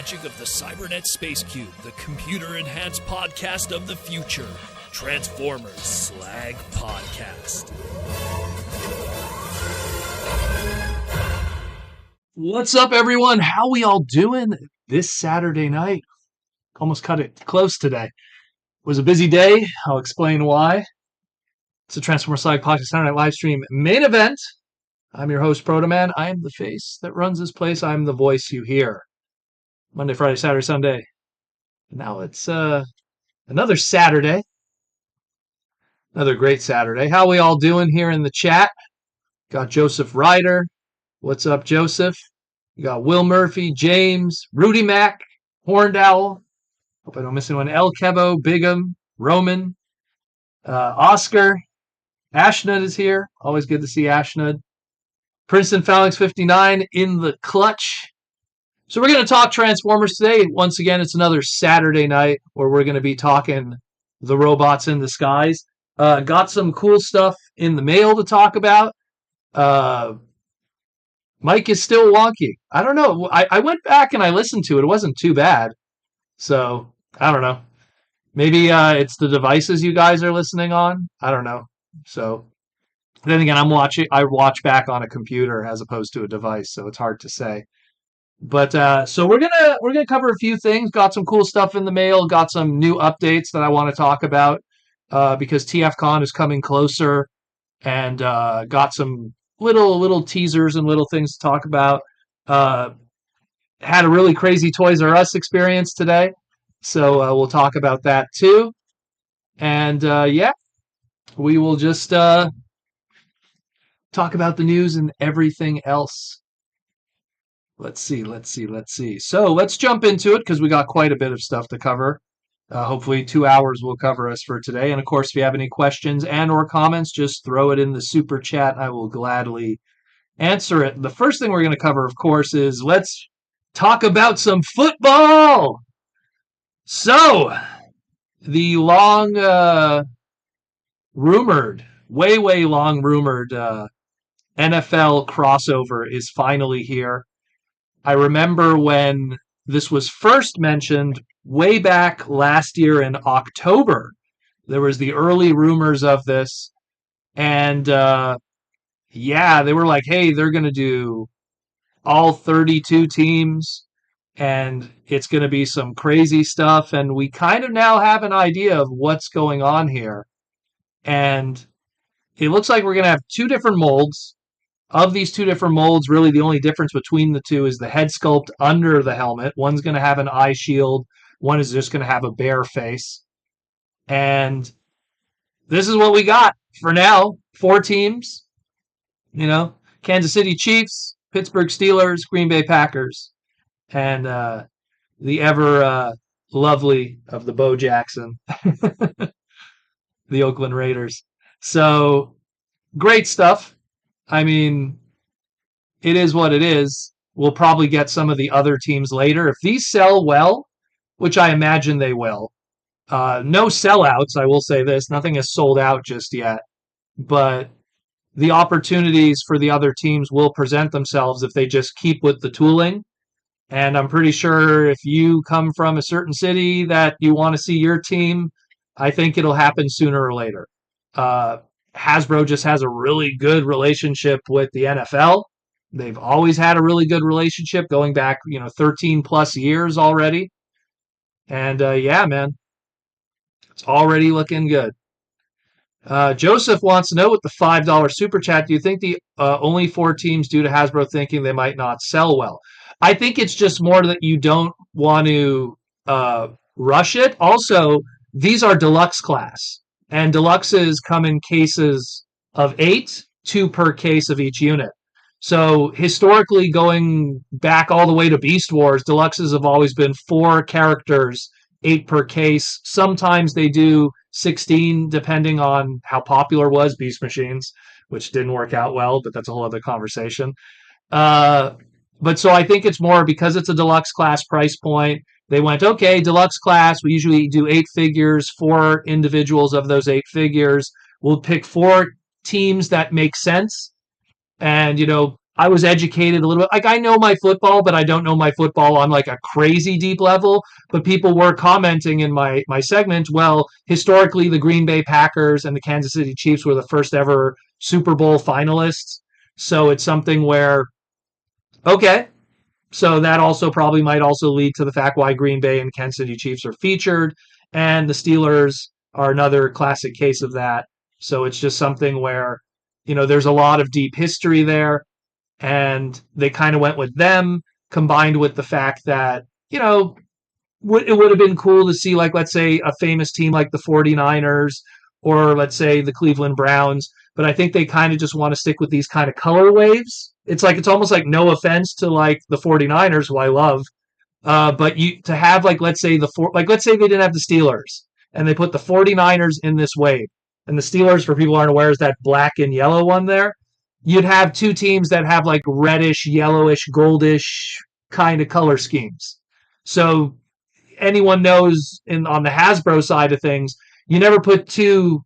magic of the Cybernet Space Cube, the computer-enhanced podcast of the future. Transformers Slag Podcast. What's up, everyone? How we all doing this Saturday night? Almost cut it close today. It was a busy day. I'll explain why. It's a Transformers Slag Podcast Saturday Night live stream main event. I'm your host, Protoman. I am the face that runs this place. I'm the voice you hear. Monday, Friday, Saturday, Sunday. Now it's another Saturday. Another great Saturday. How we all doing here in the chat? Got Joseph Ryder. What's up, Joseph? You got Will Murphy, James, Rudy Mack, Horned Owl. Hope I don't miss anyone. El Kevo, Bigham, Roman, Oscar. Ashnud is here. Always good to see Ashnud. Princeton Phalanx 59 in the clutch. So we're going to talk Transformers today. Once again, it's another Saturday night where we're going to be talking the robots in the skies. Got some cool stuff in the mail to talk about. Mike is still wonky. I don't know. I went back and I listened to it. It wasn't too bad. So, I don't know. Maybe it's the devices you guys are listening on. I don't know. So, then again, I watch back on a computer as opposed to a device, so it's hard to say. But so we're gonna cover a few things. Got some cool stuff in the mail. Got some new updates that I want to talk about because TFCon is coming closer, and got some little teasers and little things to talk about. Had a really crazy Toys R Us experience today, so we'll talk about that too. And yeah, we will just talk about the news and everything else. Let's see. So let's jump into it because we got quite a bit of stuff to cover. Hopefully 2 hours will cover us for today. And of course, if you have any questions and or comments, just throw it in the super chat. I will gladly answer it. The first thing we're going to cover, of course, is let's talk about some football. So the long rumored, way long rumored NFL crossover is finally here. I remember when this was first mentioned way back last year in October. There was the early rumors of this. And yeah, they were like, hey, they're going to do all 32 teams. And it's going to be some crazy stuff. And we kind of now have an idea of what's going on here. And it looks like we're going to have two different molds. Of these two different molds, really the only difference between the two is the head sculpt under the helmet. One's going to have an eye shield. One is just going to have a bare face. And this is what we got for now. 4 teams. Kansas City Chiefs, Pittsburgh Steelers, Green Bay Packers, and the ever lovely of the Bo Jackson, the Oakland Raiders. So, great stuff. I mean, it is what it is. We'll probably get some of the other teams later. If these sell well, which I imagine they will, no sellouts, I will say this. Nothing is sold out just yet. But the opportunities for the other teams will present themselves if they just keep with the tooling. And I'm pretty sure if you come from a certain city that you want to see your team, I think it'll happen sooner or later. Hasbro just has a really good relationship with the NFL. They've always had a really good relationship going back, 13 plus years already. And yeah, man, it's already looking good. Joseph wants to know with the $5 super chat, do you think the only 4 teams due to Hasbro thinking they might not sell well? I think it's just more that you don't want to rush it. Also, these are deluxe class. And deluxes come in cases of 8, 2 per case of each unit. So historically, going back all the way to Beast Wars, deluxes have always been 4 characters, 8 per case. Sometimes they do 16, depending on how popular was Beast Machines, which didn't work out well, but that's a whole other conversation. But so I think it's more because it's a deluxe class price point. They went, okay, deluxe class, we usually do 8 figures, 4 individuals of those 8 figures. We'll pick 4 teams that make sense. And, I was educated a little bit. Like, I know my football, but I don't know my football on like a crazy deep level. But people were commenting in my segment, well, historically, the Green Bay Packers and the Kansas City Chiefs were the first ever Super Bowl finalists. So it's something where, okay, so that also probably might also lead to the fact why Green Bay and Kansas City Chiefs are featured. And the Steelers are another classic case of that. So it's just something where, there's a lot of deep history there. And they kind of went with them combined with the fact that, it would have been cool to see, like, let's say a famous team like the 49ers or let's say the Cleveland Browns. But I think they kind of just want to stick with these kind of color waves. It's almost like, no offense to like the 49ers, who I love. But you to have like, let's say let's say they didn't have the Steelers and they put the 49ers in this wave. And the Steelers, for people who aren't aware, is that black and yellow one there. You'd have two teams that have like reddish, yellowish, goldish kind of color schemes. So anyone knows on the Hasbro side of things, you never put two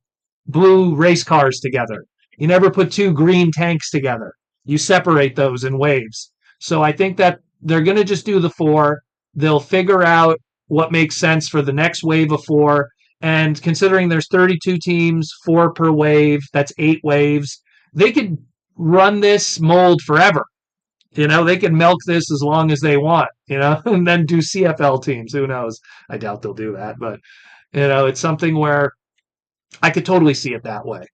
blue race cars together. You never put two green tanks together. You separate those in waves. So I think that they're going to just do the 4. They'll figure out what makes sense for the next wave of 4. And considering there's 32 teams, 4 per wave, that's 8 waves. They could run this mold forever. They can milk this as long as they want, and then do CFL teams. Who knows? I doubt they'll do that, but it's something where I could totally see it that way.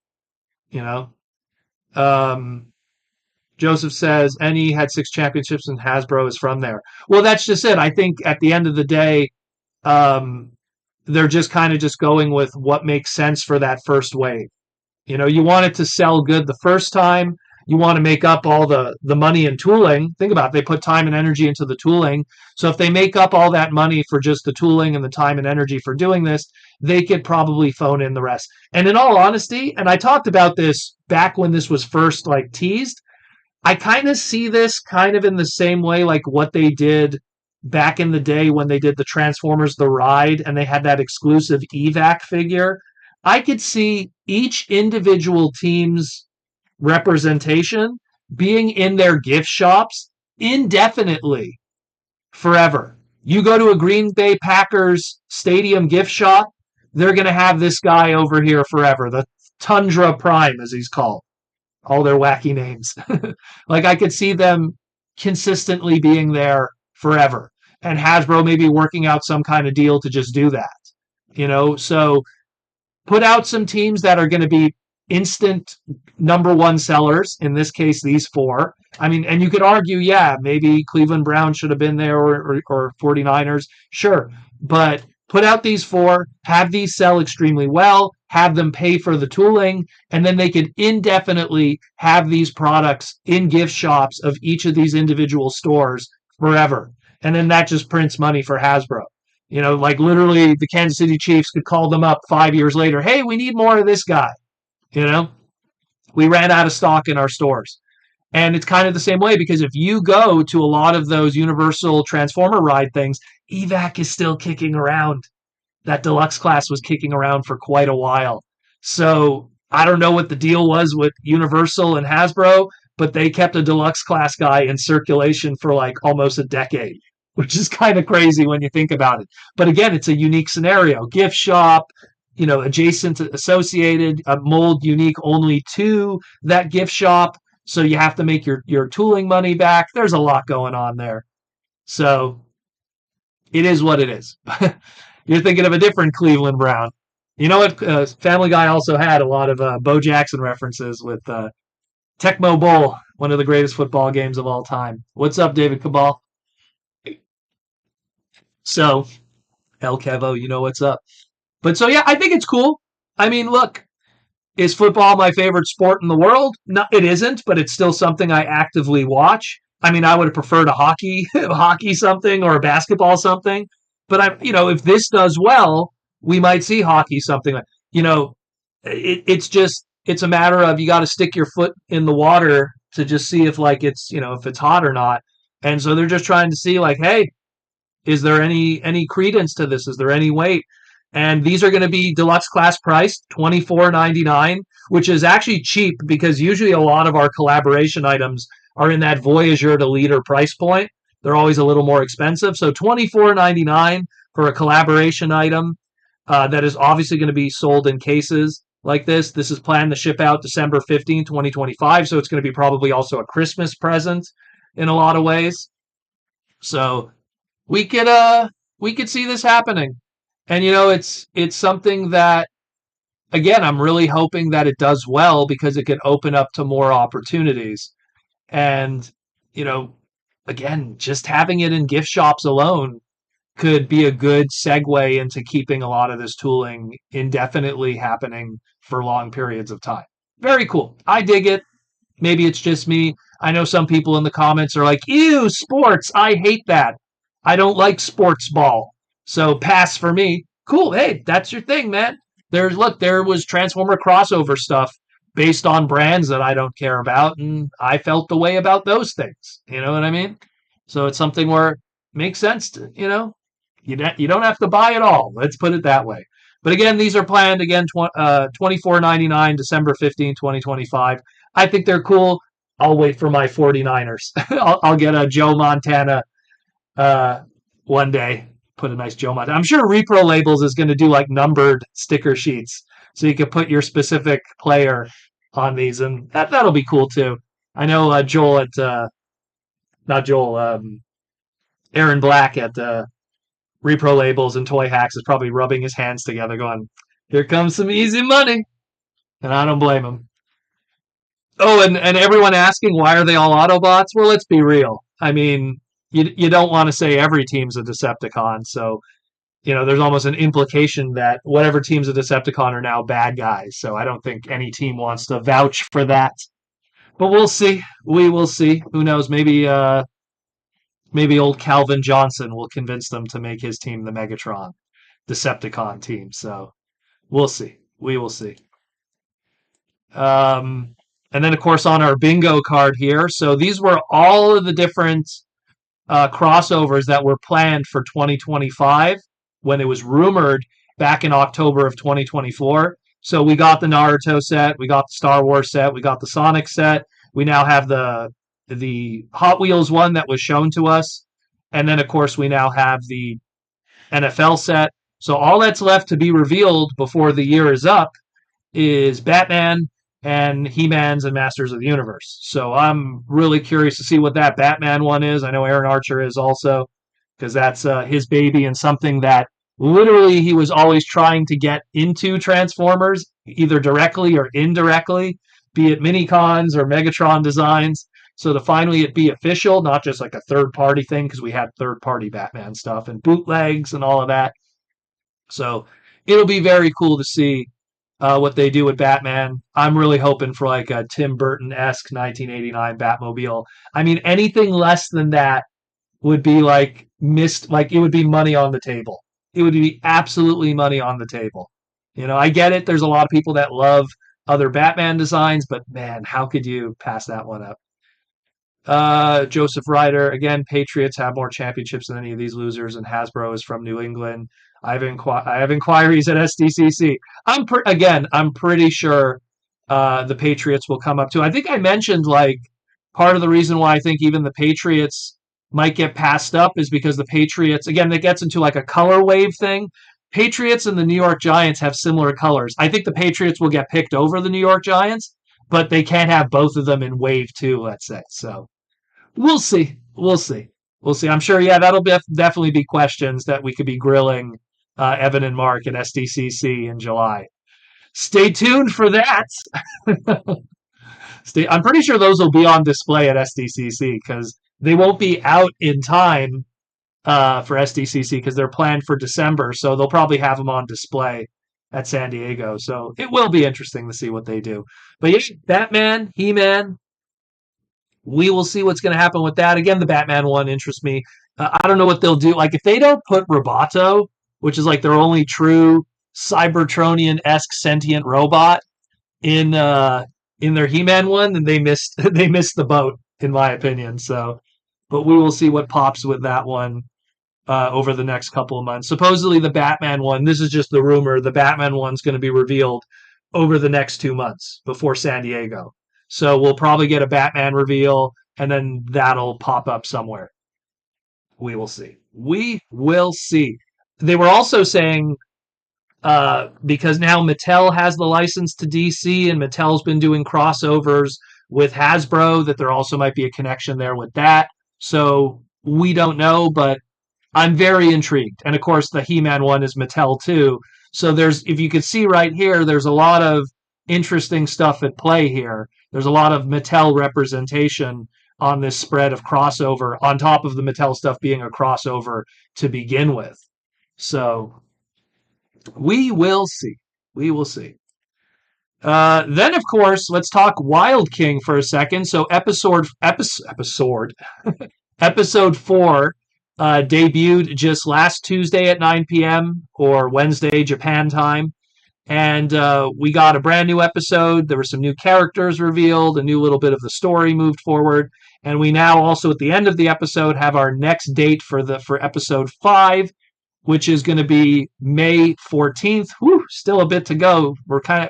Joseph says NE had 6 championships and Hasbro is from there. Well, that's just it. I think at the end of the day, they're just kind of just going with what makes sense for that first wave. You want it to sell good the first time. You want to make up all the money and tooling. Think about it. They put time and energy into the tooling. So if they make up all that money for just the tooling and the time and energy for doing this, they could probably phone in the rest. And in all honesty, and I talked about this back when this was first like teased, I kind of see this kind of in the same way like what they did back in the day when they did the Transformers The Ride and they had that exclusive evac figure. I could see each individual team's representation being in their gift shops indefinitely forever. You go to a Green Bay Packers stadium gift shop, they're going to have this guy over here forever. The Tundra Prime, as he's called. All their wacky names. Like, I could see them consistently being there forever. And Hasbro maybe working out some kind of deal to just do that. So put out some teams that are going to be instant number 1 sellers. In this case, these 4. I mean, and you could argue, yeah, maybe Cleveland Browns should have been there or 49ers. Sure. But put out these 4, have these sell extremely well, have them pay for the tooling, and then they could indefinitely have these products in gift shops of each of these individual stores forever. And then that just prints money for Hasbro. Like literally the Kansas City Chiefs could call them up 5 years later. Hey, we need more of this guy. We ran out of stock in our stores. And it's kind of the same way because if you go to a lot of those Universal Transformer ride things, evac is still kicking around. That deluxe class was kicking around for quite a while. So I don't know what the deal was with Universal and Hasbro, but they kept a deluxe class guy in circulation for like almost a decade, which is kind of crazy when you think about it. But again, it's a unique scenario. Gift shop, adjacent, associated, a mold unique only to that gift shop. So you have to make your tooling money back. There's a lot going on there. So it is what it is. You're thinking of a different Cleveland Brown. You know what? Family Guy also had a lot of Bo Jackson references with Tecmo Bowl, one of the greatest football games of all time. What's up, David Cabal? So, El Kevo, you know what's up. But so, yeah, I think it's cool. I mean, look, is football my favorite sport in the world? No, it isn't, but it's still something I actively watch. I mean, I would have preferred a hockey something or a basketball something. But if this does well, we might see hockey something like, it's a matter of you got to stick your foot in the water to just see if like it's, if it's hot or not. And so they're just trying to see like, hey, is there any credence to this? Is there any weight? And these are going to be deluxe class priced, $24.99, which is actually cheap because usually a lot of our collaboration items are in that Voyager to Leader price point. They're always a little more expensive. So $24.99 for a collaboration item that is obviously going to be sold in cases like this. This is planned to ship out December 15th, 2025. So it's going to be probably also a Christmas present in a lot of ways. So we could see this happening. And it's something that, again, I'm really hoping that it does well because it could open up to more opportunities. And, again, just having it in gift shops alone could be a good segue into keeping a lot of this tooling indefinitely happening for long periods of time. Very cool. I dig it. Maybe it's just me. I know some people in the comments are like, ew, sports. I hate that. I don't like sports ball. So pass for me. Cool. Hey, that's your thing, man. There was Transformer crossover stuff based on brands that I don't care about, and I felt the way about those things. You know what I mean? So it's something where it makes sense to, you don't have to buy it all. Let's put it that way. But again, these are planned again $24.99 December 15, 2025. I think they're cool. I'll wait for my 49ers. I'll get a Joe Montana one day. Put a nice Joe Montana. I'm sure Repro Labels is going to do like numbered sticker sheets so you can put your specific player on these, and that'll be cool too. I know Joel at not Joel, Aaron Black at Repro Labels and Toy Hacks is probably rubbing his hands together going, here comes some easy money. And I don't blame him. Oh, and everyone asking, why are they all Autobots? Well, let's be real. I mean, you don't want to say every team's a Decepticon. So, there's almost an implication that whatever team's a Decepticon are now bad guys. So I don't think any team wants to vouch for that. But we'll see. We will see. Who knows? Maybe old Calvin Johnson will convince them to make his team the Megatron Decepticon team. So we'll see. We will see. And then, of course, on our bingo card here. So these were all of the different crossovers that were planned for 2025 when it was rumored back in October of 2024. So we got the Naruto set, we got the Star Wars set, we got the Sonic set. We now have the Hot Wheels one that was shown to us. And then, of course, we now have the NFL set. So all that's left to be revealed before the year is up is Batman and He-Man's and Masters of the Universe. So I'm really curious to see what that Batman one is. I know Aaron Archer is also, because that's his baby and something that literally he was always trying to get into Transformers, either directly or indirectly, be it mini-cons or Megatron designs. So to finally it be official, not just like a third-party thing, because we had third-party Batman stuff and bootlegs and all of that. So it'll be very cool to see what they do with Batman. I'm really hoping for like a Tim Burton-esque 1989 Batmobile. I mean, anything less than that would be like missed, like it would be money on the table. It would be absolutely money on the table. I get it. There's a lot of people that love other Batman designs, but man, how could you pass that one up? Joseph Ryder, again, Patriots have more championships than any of these losers, and Hasbro is from New England. I have inquiries at SDCC. I'm pretty sure the Patriots will come up too. I think I mentioned like part of the reason why I think even the Patriots might get passed up is because the Patriots, again, that gets into like a color wave thing. Patriots and the New York Giants have similar colors. I think the Patriots will get picked over the New York Giants, but they can't have both of them in wave 2, let's say. So we'll see. We'll see. We'll see. I'm sure, yeah, that'll definitely be questions that we could be grilling Evan and Mark at SDCC in July. Stay tuned for that. I'm pretty sure those will be on display at SDCC because they won't be out in time for SDCC because they're planned for December. So they'll probably have them on display at San Diego. So it will be interesting to see what they do. But yeah, Batman, He-Man, we will see what's going to happen with that. Again, the Batman one interests me. I don't know what they'll do. Like if they don't put Roboto, which is like their only true Cybertronian-esque sentient robot in their He-Man one, then they missed the boat, in my opinion. So, but we will see what pops with that one over the next couple of months. Supposedly the Batman one, this is just the rumor, the Batman one's going to be revealed over the next 2 months before San Diego. So we'll probably get a Batman reveal and then that'll pop up somewhere. We will see. We will see. They were also saying because now Mattel has the license to DC and Mattel's been doing crossovers with Hasbro, that there also might be a connection there with that. So we don't know, but I'm very intrigued. And of course, the He-Man one is Mattel too. So there's, if you can see right here, there's a lot of interesting stuff at play here. There's a lot of Mattel representation on this spread of crossover, on top of the Mattel stuff being a crossover to begin with. So we will see. We will see. Then, of course, let's talk Wild King for a second. So episode 4 debuted just last Tuesday at 9 p.m. or Wednesday, Japan time. And we got a brand new episode. There were some new characters revealed, a new little bit of the story moved forward. And we now also, at the end of the episode, have our next date for episode 5, which is going to be May 14th. Whew, still a bit to go.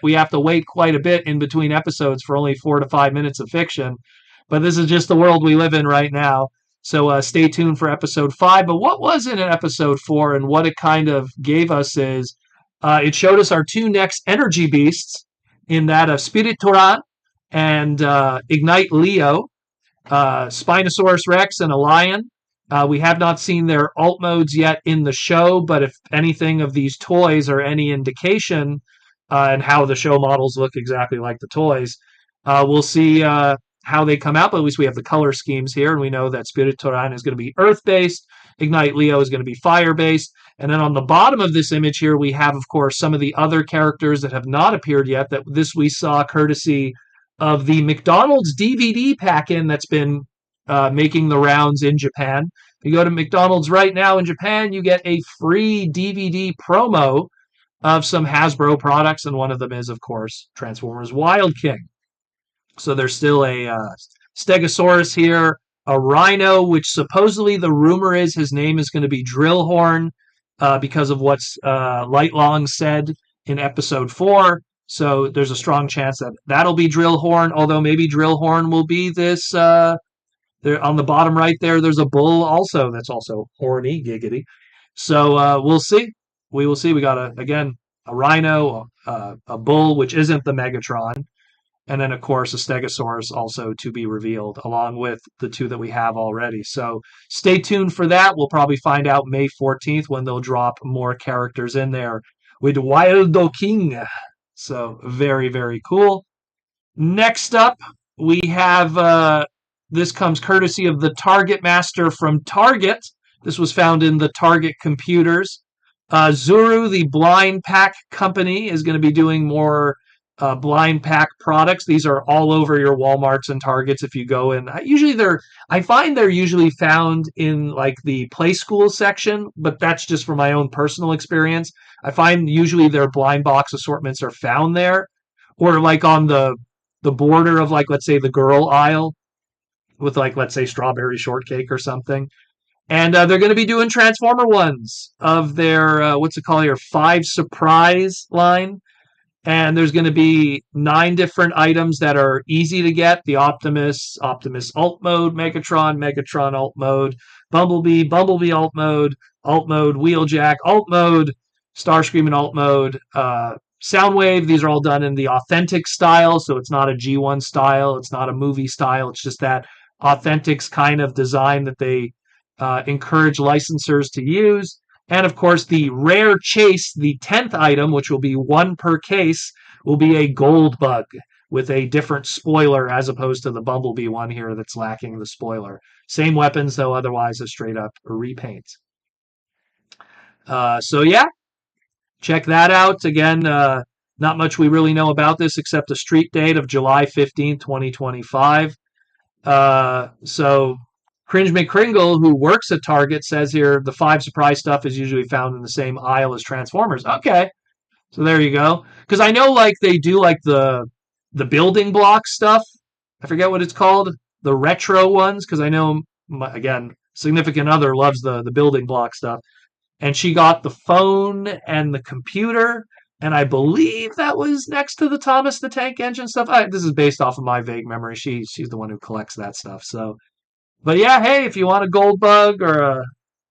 We have to wait quite a bit in between episodes for only 4 to 5 minutes of fiction. But this is just the world we live in right now. So stay tuned for episode 5. But what was in episode 4 and what it kind of gave us is it showed us our 2 next energy beasts, in that of Spirit Toran and Ignite Leo, Spinosaurus Rex and a lion. We have not seen their alt modes yet in the show, but if anything of these toys are any indication, and how the show models look exactly like the toys, we'll see how they come out. But at least we have the color schemes here, and we know that Spirit Toran is going to be Earth-based, Ignite Leo is going to be Fire-based, and then on the bottom of this image here, we have, of course, some of the other characters that have not appeared yet, that this we saw courtesy of the McDonald's DVD pack-in that's been making the rounds in Japan. If you go to McDonald's right now in Japan, you get a free DVD promo of some Hasbro products, and one of them is, of course, Transformers Wild King. So there's still a Stegosaurus here, a Rhino, which supposedly the rumor is his name is going to be Drillhorn, because of what's Lightlong said in episode 4. So there's a strong chance that that'll be Drillhorn, although maybe Drillhorn will be this... there on the bottom right there's a bull also that's also horny, giggity. So we'll see. We will see. We got a rhino, a bull, which isn't the Megatron, and then of course a Stegosaurus also to be revealed, along with the 2 that we have already. So stay tuned for that. We'll probably find out May 14th when they'll drop more characters in there with Wildo King. So very, very cool. Next up, we have this comes courtesy of the Target Master from Target. This was found in the Target computers. Zuru, the blind pack company, is going to be doing more blind pack products. These are all over your Walmarts and Targets if you go in. I find they're usually found in like the play school section, but that's just from my own personal experience. I find usually their blind box assortments are found there, or like on the border of, like, let's say the girl aisle, with, like, let's say strawberry shortcake or something. And they're going to be doing Transformer ones of their, what's it called here, 5 Surprise line. And there's going to be 9 different items that are easy to get. The Optimus alt mode, Megatron alt mode, Bumblebee alt mode, Wheeljack alt mode, Starscream alt mode, Soundwave. These are all done in the authentic style, so it's not a G1 style, it's not a movie style, it's just that authentics kind of design that they encourage licensors to use. And of course, the rare chase, the 10th item, which will be 1 per case, will be a gold bug with a different spoiler as opposed to the Bumblebee one here that's lacking the spoiler. Same weapons, though, otherwise a straight up repaint. So yeah, check that out. Again, not much we really know about this except a street date of July 15th, 2025. So Cringe McCringle, who works at Target, says here the 5 Surprise stuff is usually found in the same aisle as Transformers. Okay, so there you go. Because I know, like, they do like the building block stuff. I forget what it's called, the retro ones. Because I know, again, significant other loves the building block stuff, and she got the phone and the computer. and I believe that was next to the Thomas the Tank Engine stuff. This is based off of my vague memory. She's the one who collects that stuff. So, but yeah, hey, if you want a gold bug or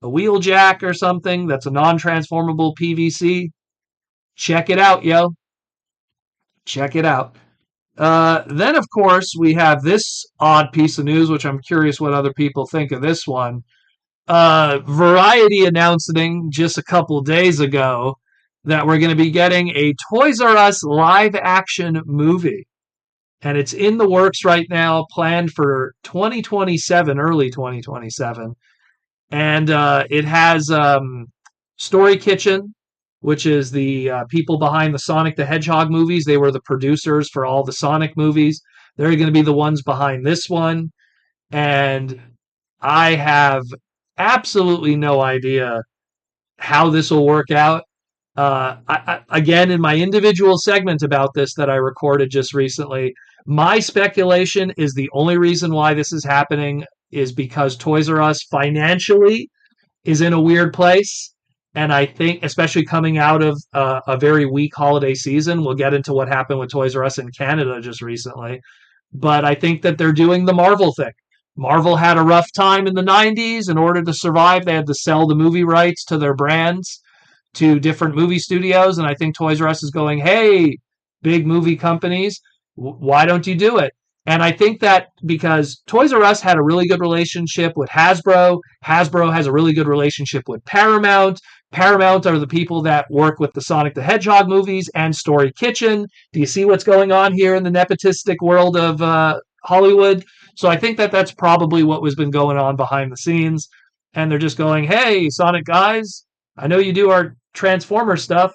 a wheel jack or something that's a non-transformable PVC, check it out, yo. Check it out. Then, of course, we have this odd piece of news, which I'm curious what other people think of this one. Variety announcing just a couple days ago that we're going to be getting a Toys R Us live action movie. And it's in the works right now, planned for 2027, early 2027. And it has Story Kitchen, which is the people behind the Sonic the Hedgehog movies. They were the producers for all the Sonic movies. They're going to be the ones behind this one. And I have absolutely no idea how this will work out. Again, in my individual segment about this that I recorded just recently, my speculation is the only reason why this is happening is because Toys R Us financially is in a weird place. And I think, especially coming out of a very weak holiday season, we'll get into what happened with Toys R Us in Canada just recently. But I think that they're doing the Marvel thing. Marvel had a rough time in the 90s. In order to survive, they had to sell the movie rights to their brands to different movie studios. And I think Toys R Us is going, hey, big movie companies, why don't you do it? And I think that because Toys R Us had a really good relationship with Hasbro, Hasbro has a really good relationship with Paramount. Paramount are the people that work with the Sonic the Hedgehog movies and Story Kitchen. Do you see what's going on here in the nepotistic world of Hollywood? So I think that that's probably what was been going on behind the scenes. And they're just going, hey, Sonic guys, I know you do our Transformer stuff.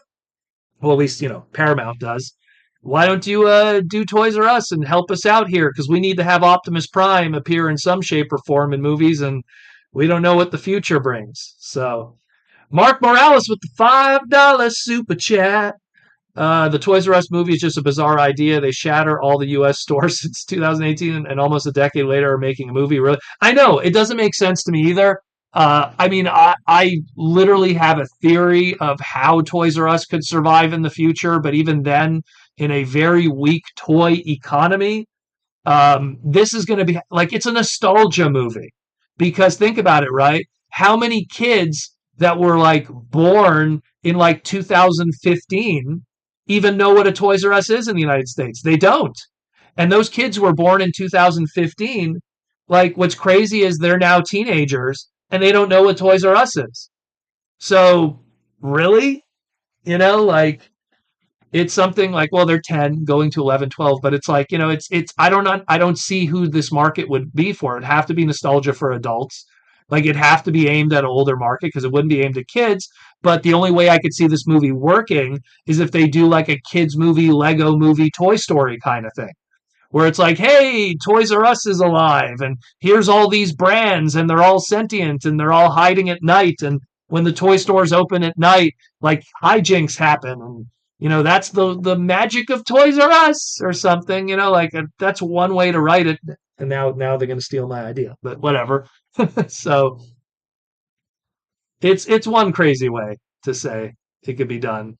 Well, at least, Paramount does. Why don't you do Toys R Us and help us out here? Because we need to have Optimus Prime appear in some shape or form in movies, and we don't know what the future brings. So, Mark Morales with the $5 super chat. The Toys R Us movie is just a bizarre idea. They shatter all the U.S. stores since 2018, and almost a decade later are making a movie. Really, I know it doesn't make sense to me either. I literally have a theory of how Toys R Us could survive in the future, but even then, in a very weak toy economy, this is going to be like it's a nostalgia movie. Because think about it, right? How many kids that were like born in like 2015 even know what a Toys R Us is in the United States? They don't. And those kids were born in 2015. Like, what's crazy is they're now teenagers and they don't know what Toys R Us is. So, really? Like, it's something like, well, they're 10 going to 11, 12, but it's like, I don't see who this market would be for. It'd have to be nostalgia for adults. Like, it'd have to be aimed at an older market because it wouldn't be aimed at kids. But the only way I could see this movie working is if they do like a kids movie, Lego movie, Toy Story kind of thing, where it's like, hey, Toys R Us is alive, and here's all these brands, and they're all sentient, and they're all hiding at night, and when the toy stores open at night, like hijinks happen, and that's the magic of Toys R Us or something. Like that's one way to write it. And now they're going to steal my idea, but whatever. So it's one crazy way to say it could be done,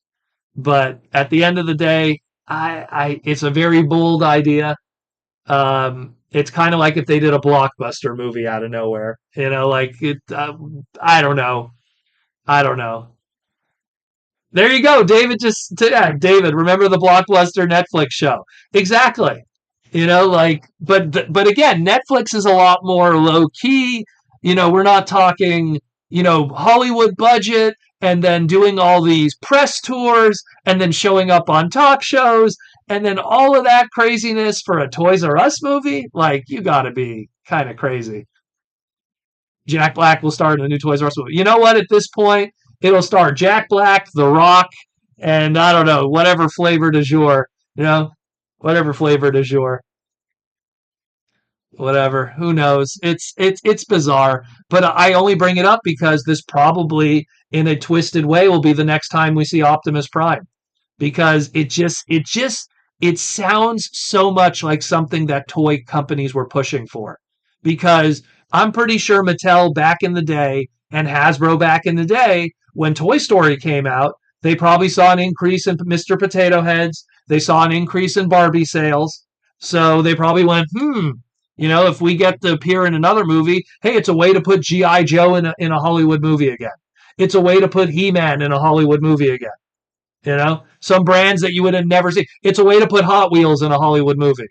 but at the end of the day, it's a very bold idea. It's kind of like if they did a blockbuster movie out of nowhere, like it. I don't know. There you go, David. David, remember the Blockbuster Netflix show? Exactly. But again, Netflix is a lot more low key. We're not talking, Hollywood budget and then doing all these press tours and then showing up on talk shows and then all of that craziness for a Toys R Us movie. Like, you got to be kind of crazy. Jack Black will star in a new Toys R Us movie. You know what? At this point, it'll star Jack Black, The Rock, and I don't know, whatever flavor du jour. Whatever flavor du jour. Whatever. Who knows? It's bizarre. But I only bring it up because this probably, in a twisted way, will be the next time we see Optimus Prime. Because it sounds so much like something that toy companies were pushing for. Because I'm pretty sure Mattel back in the day and Hasbro back in the day, when Toy Story came out, They probably saw an increase in Mr. Potato Heads. They saw an increase in Barbie sales. So they probably went, if we get to appear in another movie, hey, it's a way to put G.I. Joe in a Hollywood movie again. It's a way to put He-Man in a Hollywood movie again. Some brands that you would have never seen. It's a way to put Hot Wheels in a Hollywood movie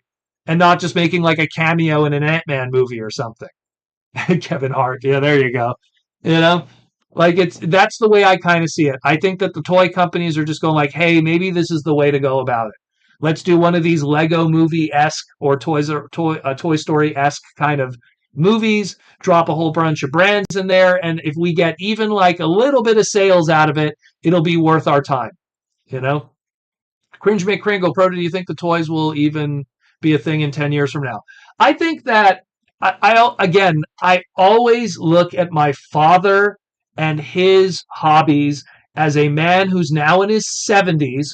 and not just making like a cameo in an Ant-Man movie or something. Kevin Hart. Yeah, there you go. You know, that's the way I kind of see it. I think that the toy companies are just going like, hey, maybe this is the way to go about it. Let's do one of these Lego movie-esque or Toy Story-esque kind of movies, drop a whole bunch of brands in there, and if we get even like a little bit of sales out of it, it'll be worth our time. Cringe McCringle, Pro, do you think the toys will even be a thing in 10 years from now? I think that I always look at my father and his hobbies as a man who's now in his 70s,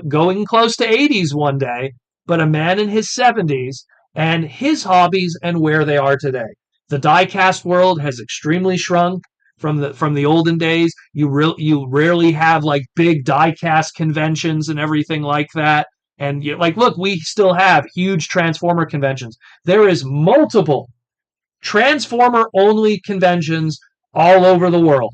going close to 80s one day, but a man in his 70s and his hobbies and where they are today. The die-cast world has extremely shrunk from the olden days. You rarely have like big die-cast conventions and everything like that. And look, we still have huge Transformer conventions. There is multiple Transformer-only conventions all over the world.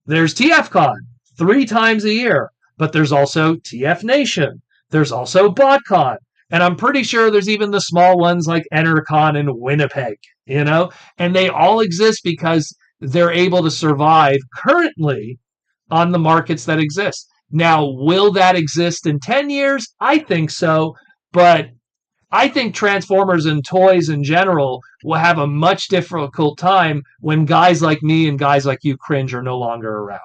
There's TFCon 3 times a year, but there's also TF Nation. There's also BotCon. And I'm pretty sure there's even the small ones like EnterCon in Winnipeg, and they all exist because they're able to survive currently on the markets that exist. Now, will that exist in 10 years? I think so, but I think Transformers and toys in general will have a much difficult time when guys like me and guys like you, Cringe, are no longer around.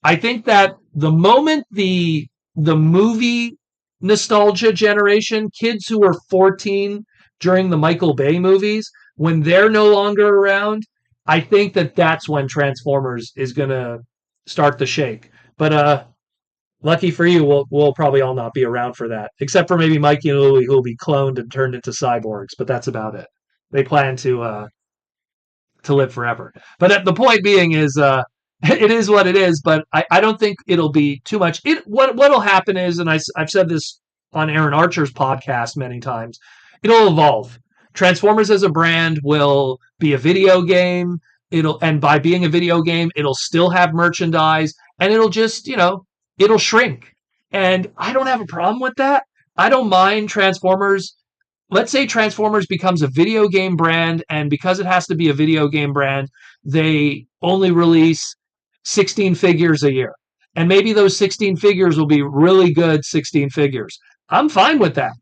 I think that the moment the movie nostalgia generation, kids who were 14 during the Michael Bay movies, when they're no longer around, I think that that's when Transformers is going to start to shake. But lucky for you, we'll probably all not be around for that, except for maybe Mikey and Louie, who will be cloned and turned into cyborgs. But that's about it. They plan to live forever. But the point being is, it is what it is. But I don't think it'll be too much. What'll happen is, and I've said this on Aaron Archer's podcast many times, it'll evolve. Transformers as a brand will be a video game. And by being a video game, it'll still have merchandise, and it'll just, it'll shrink. And I don't have a problem with that. I don't mind Transformers. Let's say Transformers becomes a video game brand, and because it has to be a video game brand, they only release 16 figures a year. And maybe those 16 figures will be really good 16 figures. I'm fine with that.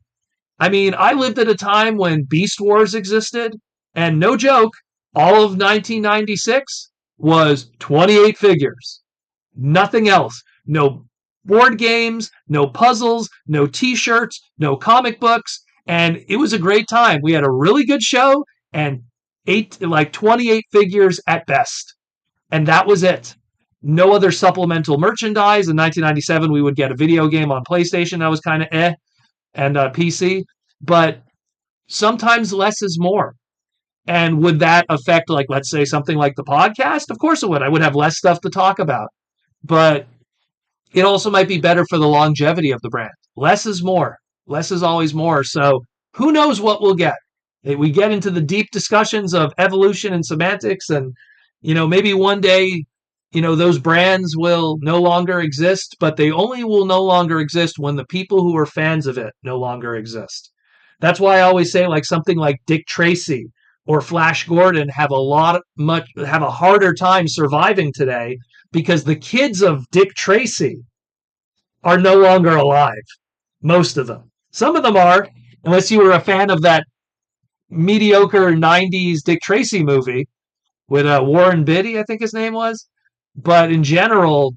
I mean, I lived at a time when Beast Wars existed, and no joke, all of 1996 was 28 figures. Nothing else. No board games, no puzzles, no t-shirts, no comic books, and it was a great time. We had a really good show and 28 figures at best. And that was it. No other supplemental merchandise. In 1997, we would get a video game on PlayStation that was kind of and PC. But sometimes less is more. And would that affect, let's say, something like the podcast? Of course it would. I would have less stuff to talk about. But it also might be better for the longevity of the brand. Less is more. Less is always more. So who knows what we'll get? We get into the deep discussions of evolution and semantics, and maybe one day those brands will no longer exist, but they only will no longer exist when the people who are fans of it no longer exist. That's why I always say something like Dick Tracy or Flash Gordon have a harder time surviving today because the kids of Dick Tracy are no longer alive. Most of them. Some of them are, unless you were a fan of that mediocre 90s Dick Tracy movie with Warren Beatty, I think his name was. But in general,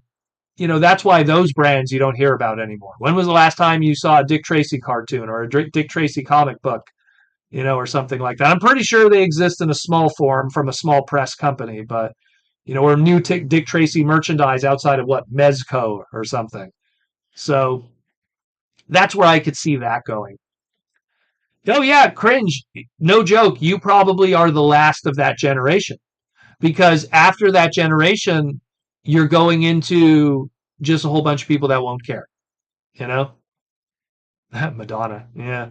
that's why those brands you don't hear about anymore. When was the last time you saw a Dick Tracy cartoon or a Dick Tracy comic book, or something like that? I'm pretty sure they exist in a small form from a small press company, but, or new Dick Tracy merchandise outside of Mezco or something. So that's where I could see that going. Oh yeah, Cringe. No joke. You probably are the last of that generation, because after that generation, you're going into just a whole bunch of people that won't care, you know? Madonna, yeah.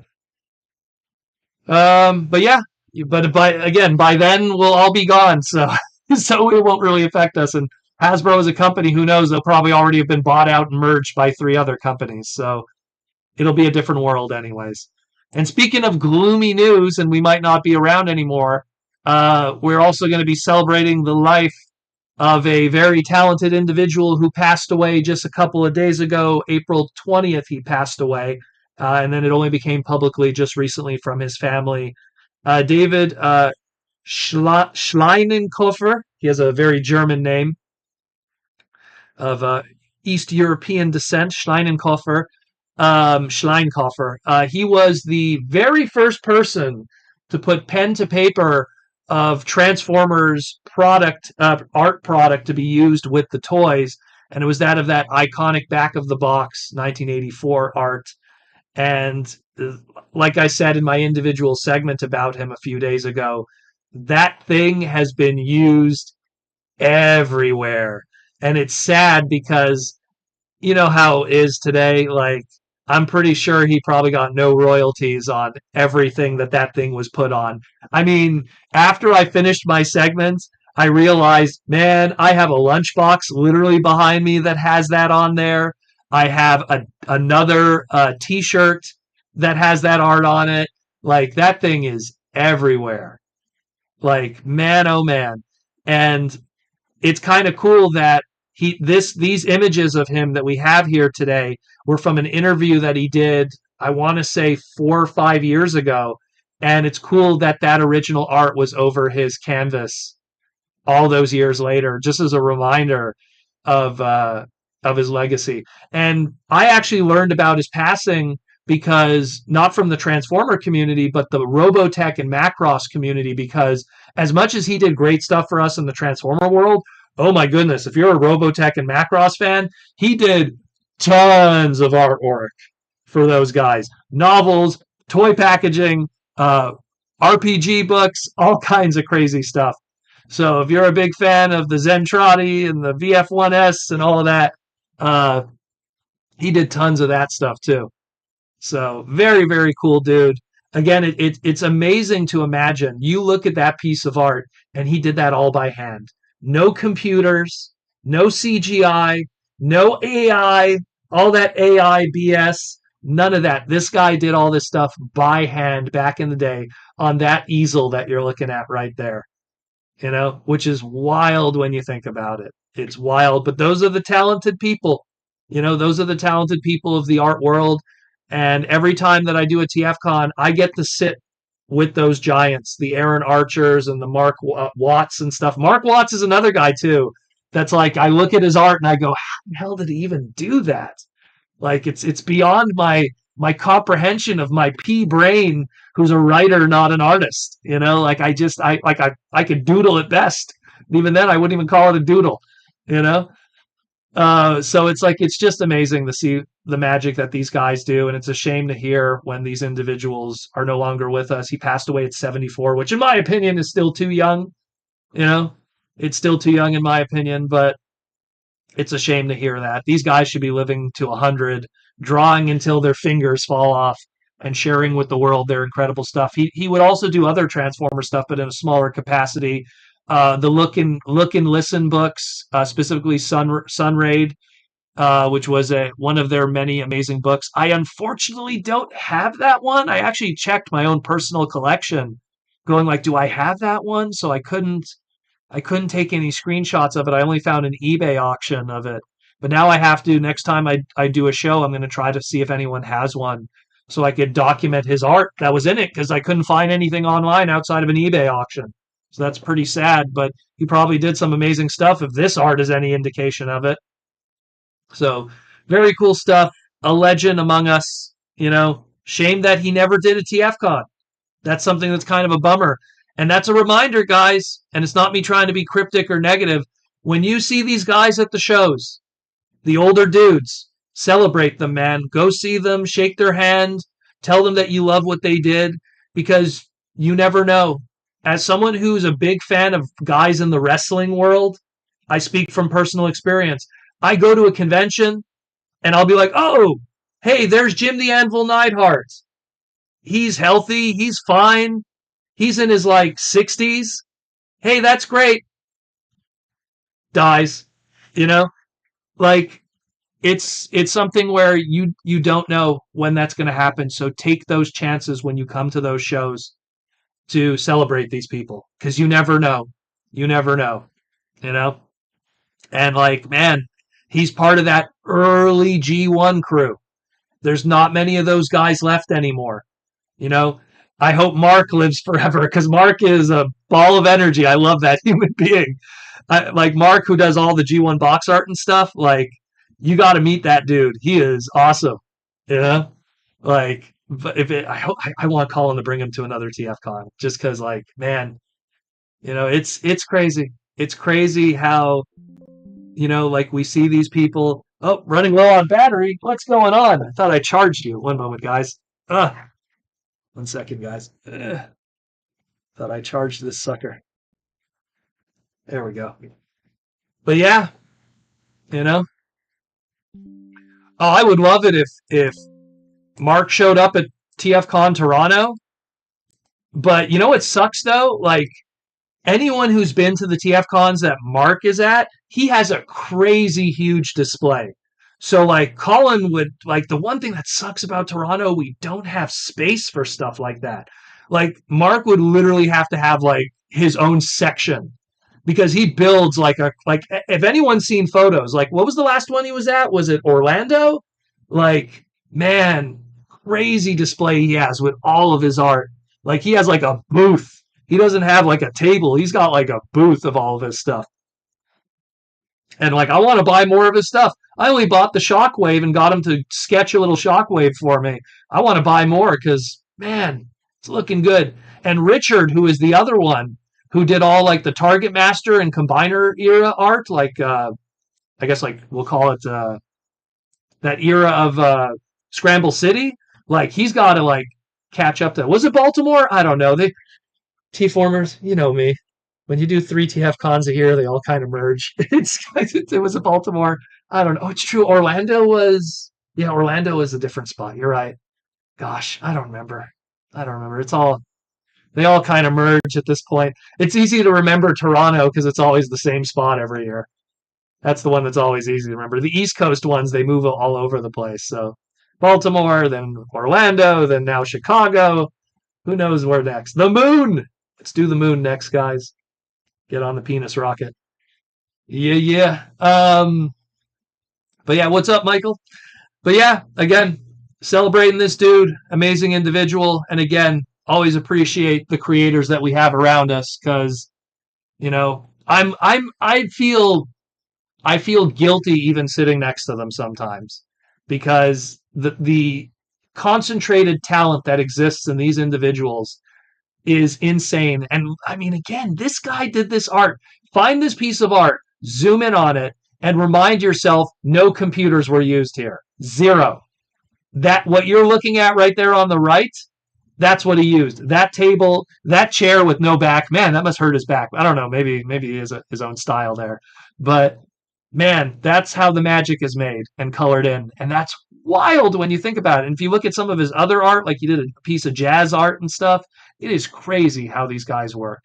But yeah, but by then we'll all be gone, so so it won't really affect us. And Hasbro as a company, who knows? They'll probably already have been bought out and merged by 3 other companies, so it'll be a different world, anyways. And speaking of gloomy news, and we might not be around anymore, we're also going to be celebrating the life of a very talented individual who passed away just a couple of days ago. April 20th, he passed away. And then it only became publicly just recently from his family. David Schleinkofer, he has a very German name of East European descent, Schleinkofer. He was the very first person to put pen to paper of Transformers art product to be used with the toys, and it was that of that iconic back of the box 1984 art. And like I said in my individual segment about him a few days ago, that thing has been used everywhere. And it's sad because you know how it is today. Like, I'm pretty sure he probably got no royalties on everything that thing was put on. I mean, after I finished my segment, I realized, man, I have a lunchbox literally behind me that has that on there. I have another T-shirt that has that art on it. Like, that thing is everywhere. Like, man, oh man. And it's kind of cool that these images of him that we have here today were from an interview that he did, I want to say 4 or 5 years ago. And it's cool that that original art was over his canvas all those years later, just as a reminder of his legacy. And I actually learned about his passing because not from the Transformer community, but the Robotech and Macross community, because as much as he did great stuff for us in the Transformer world, oh my goodness, if you're a Robotech and Macross fan, he did tons of artwork for those guys. Novels, toy packaging, RPG books, all kinds of crazy stuff. So if you're a big fan of the Zentradi and the VF1S and all of that, he did tons of that stuff too. So very, very cool dude. Again, it's amazing to imagine. You look at that piece of art, and he did that all by hand. No computers, no CGI, no AI, all that AI BS, none of that. This guy did all this stuff by hand back in the day on that easel that you're looking at right there, which is wild when you think about it. It's wild, but those are the talented people. Those are the talented people of the art world. And every time that I do a TFCon, I get to sit with those giants, the Aaron Archers and the Mark Watts and stuff. Mark Watts is another guy too. That's like, I look at his art and I go, how the hell did he even do that? Like, it's beyond my comprehension of my pea brain, who's a writer, not an artist. Like I could doodle at best. Even then, I wouldn't even call it a doodle. So it's just amazing to see the magic that these guys do, and it's a shame to hear when these individuals are no longer with us. He passed away at 74, which in my opinion is still too young. It's still too young in my opinion, but it's a shame to hear that. These guys should be living to 100, drawing until their fingers fall off, and sharing with the world their incredible stuff. He would also do other Transformer stuff, but in a smaller capacity. The Look and Listen books, specifically Sun Raid, which was one of their many amazing books. I unfortunately don't have that one. I actually checked my own personal collection, going like, do I have that one? So I couldn't take any screenshots of it. I only found an eBay auction of it. But now I have to, next time I do a show, I'm going to try to see if anyone has one, so I could document his art that was in it, because I couldn't find anything online outside of an eBay auction. So that's pretty sad, but he probably did some amazing stuff if this art is any indication of it. So very cool stuff. A legend among us, Shame that he never did a TFCon. That's something that's kind of a bummer. And that's a reminder, guys, and it's not me trying to be cryptic or negative. When you see these guys at the shows, the older dudes, celebrate them, man. Go see them, shake their hand, tell them that you love what they did, because you never know. As someone who's a big fan of guys in the wrestling world, I speak from personal experience. I go to a convention and I'll be like, oh, hey, there's Jim the Anvil Neidhart. He's healthy. He's fine. He's in his like 60s. Hey, that's great. Dies. You know, like it's something where you don't know when that's going to happen. So take those chances when you come to those shows to celebrate these people because you never know. You never know. You know, and like man, he's part of that early G1 crew. There's not many of those guys left anymore. You know, I hope Mark lives forever because Mark is a ball of energy. I love that human being. Like Mark, who does all the G1 box art and stuff. Like, you got to meet that dude. He is awesome. You know, like, but I want Colin to bring him to another TF Con just because, like, man, you know, it's crazy. It's crazy how like we see these people. Oh, running low on battery. What's going on? I thought I charged you. One moment, guys. 1 second, guys. Thought I charged this sucker. There we go. But yeah, you know. Oh, I would love it if Mark showed up at TFCon Toronto. But you know what sucks though? Like anyone who's been to the TFCons that Mark is at, he has a crazy huge display. So like Colin would like the one thing that sucks about Toronto, we don't have space for stuff like that. Like Mark would literally have to have like his own section because he builds like if anyone's seen photos, like what was the last one he was at? Was it Orlando? Like man, crazy display he has with all of his art. Like he has like a booth. He doesn't have like a table. He's got like a booth of all of his stuff. And like I want to buy more of his stuff. I only bought the Shockwave and got him to sketch a little Shockwave for me. I want to buy more because man, it's looking good. And Richard, who is the other one, who did all like the Target Master and Combiner era art, like I guess like we'll call it that era of Scramble City. Like he's got to like catch up to. Was it Baltimore? I don't know. They T-formers, you know me. When you do 3 TF cons a year, they all kind of merge. It was a Baltimore. I don't know. Oh, it's true. Orlando was a different spot. You're right. Gosh, I don't remember. They all kind of merge at this point. It's easy to remember Toronto because it's always the same spot every year. That's the one that's always easy to remember. The East Coast ones, they move all over the place. So Baltimore, then Orlando, then now Chicago. Who knows where next? The moon. Let's do the moon next, guys. Get on the penis rocket. Yeah. But yeah, what's up, Michael? But yeah, again, celebrating this dude, amazing individual, and again, always appreciate the creators that we have around us because, I feel guilty even sitting next to them sometimes because the concentrated talent that exists in these individuals is insane. And I mean, again, this guy did this art. Find this piece of art, zoom in on it, and remind yourself no computers were used here. Zero. That what you're looking at right there on the right, that's what he used. That table, that chair with no back. Man, that must hurt his back. I don't know. Maybe he has his own style there. But man, that's how the magic is made and colored in. And that's wild when you think about it. And if you look at some of his other art, like he did a piece of jazz art and stuff, it is crazy how these guys work.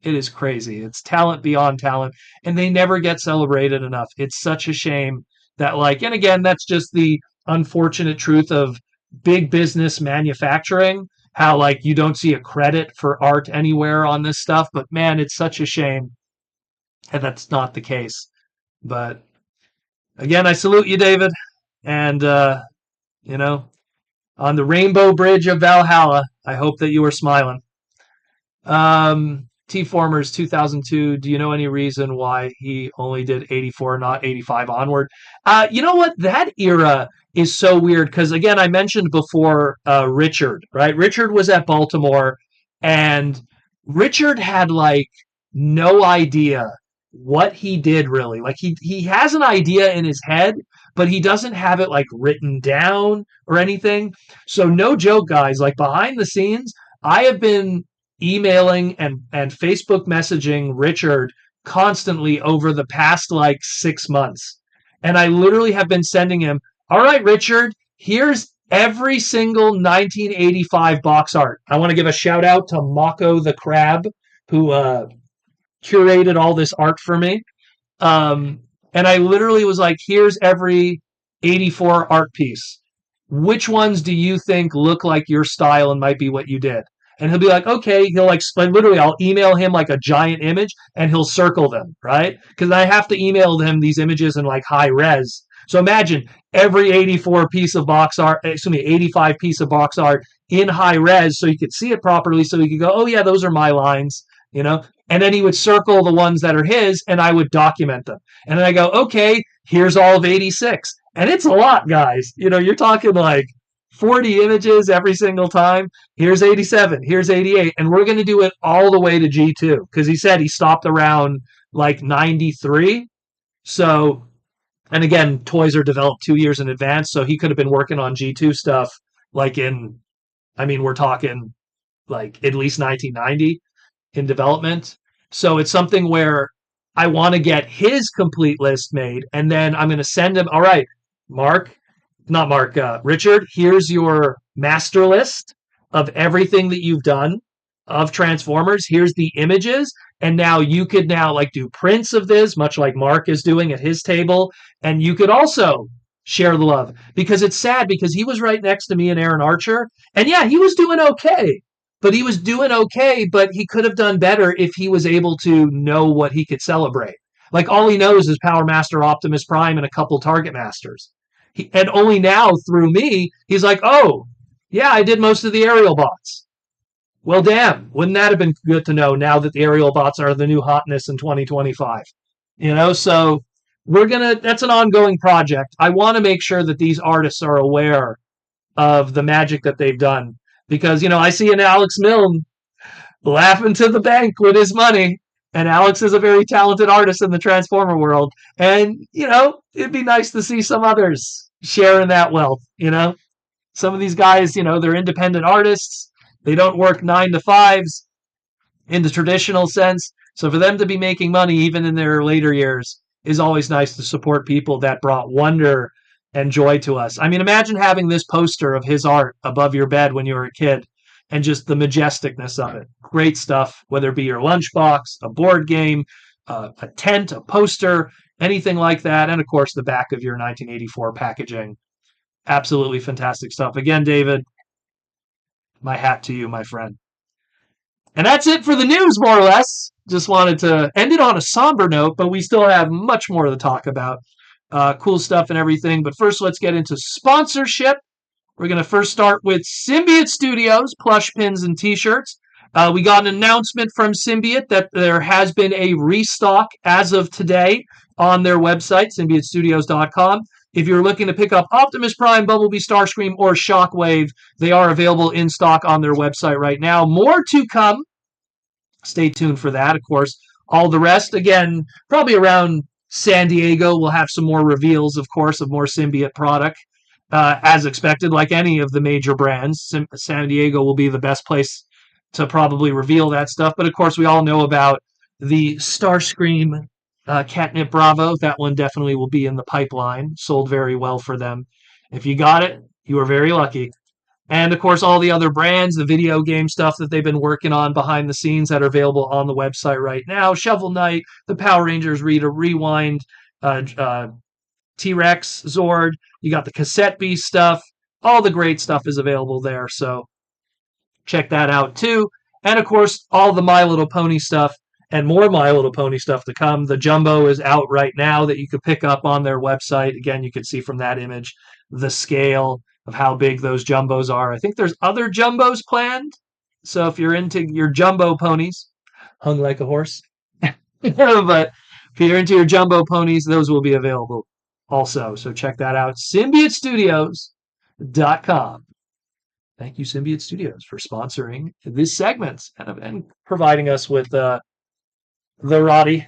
It is crazy. It's talent beyond talent, and they never get celebrated enough. It's such a shame that, like, and again, that's just the unfortunate truth of big business manufacturing, how, like, you don't see a credit for art anywhere on this stuff. But man, it's such a shame and that's not the case. But again, I salute you, David. And, on the Rainbow Bridge of Valhalla, I hope that you are smiling. T-Formers 2002, do you know any reason why he only did 84, not 85 onward? You know what? That era is so weird because, again, I mentioned before Richard, right? Richard was at Baltimore, and Richard had, like, no idea what he did, really. Like, he has an idea in his head, but he doesn't have it, like, written down or anything. So no joke, guys. Like, behind the scenes, I have been emailing and Facebook messaging Richard constantly over the past like 6 months. And I literally have been sending him, all right, Richard, here's every single 1985 box art. I want to give a shout out to Mako the Crab, who curated all this art for me. And I literally was like, here's every 84 art piece. Which ones do you think look like your style and might be what you did? And he'll be like, okay, he'll like literally, I'll email him like a giant image and he'll circle them, right? Because I have to email him these images in like high res. So imagine every 84 piece of box art, 85 piece of box art in high res so you could see it properly so you could go, oh yeah, those are my lines, you know? And then he would circle the ones that are his and I would document them. And then I go, okay, here's all of 86. And it's a lot, guys. You know, you're talking like 40 images every single time. Here's 87, here's 88. And we're going to do it all the way to G2 because he said he stopped around like 93. So, and again, toys are developed 2 years in advance. So he could have been working on G2 stuff like we're talking like at least 1990 in development. So it's something where I want to get his complete list made. And then I'm going to send him, all right, Richard, here's your master list of everything that you've done of Transformers. Here's the images. And now you could like do prints of this, much like Mark is doing at his table. And you could also share the love because it's sad because he was right next to me and Aaron Archer. And yeah, he was doing okay. But he was doing okay, but he could have done better if he was able to know what he could celebrate. Like all he knows is Power Master Optimus Prime and a couple Target Masters. And only now through me, he's like, oh, yeah, I did most of the aerial bots. Well, damn, wouldn't that have been good to know now that the aerial bots are the new hotness in 2025? You know, so that's an ongoing project. I want to make sure that these artists are aware of the magic that they've done. Because, you know, I see an Alex Milne laughing to the bank with his money. And Alex is a very talented artist in the Transformer world. And, you know, it'd be nice to see some others sharing that wealth, you know. Some of these guys, you know, they're independent artists. They don't work 9 to 5s in the traditional sense. So for them to be making money, even in their later years, is always nice to support people that brought wonder and joy to us. I mean, imagine having this poster of his art above your bed when you were a kid and just the majesticness of it. Great stuff, whether it be your lunchbox, a board game, a tent, a poster, anything like that. And of course, the back of your 1984 packaging. Absolutely fantastic stuff. Again, David, my hat to you, my friend. And that's it for the news, more or less. Just wanted to end it on a somber note, but we still have much more to talk about. Cool stuff and everything. But first, let's get into sponsorship. We're going to first start with Symbiote Studios, plush pins and t-shirts. We got an announcement from Symbiote that there has been a restock as of today on their website, symbiotestudios.com. If you're looking to pick up Optimus Prime, Bumblebee, Starscream, or Shockwave, they are available in stock on their website right now. More to come. Stay tuned for that, of course. All the rest, again, probably around San Diego, we'll have some more reveals, of course, of more Symbiote product. As expected, like any of the major brands, San Diego will be the best place to probably reveal that stuff. But of course, we all know about the Starscream Catnip Bravo. That one definitely will be in the pipeline. Sold very well for them. If you got it, you are very lucky. And of course, all the other brands, the video game stuff that they've been working on behind the scenes that are available on the website right now. Shovel Knight, the Power Rangers Rewind, T-Rex, Zord. You got the Cassette Beast stuff. All the great stuff is available there. So check that out too. And of course, all the My Little Pony stuff and more My Little Pony stuff to come. The Jumbo is out right now that you could pick up on their website. Again, you can see from that image the scale of how big those Jumbos are. I think there's other Jumbos planned. So if you're into your Jumbo ponies, hung like a horse. But if you're into your Jumbo ponies, those will be available also. So check that out. SymbioteStudios.com. Thank you, Symbiote Studios, for sponsoring this segment and providing us with the Roddy.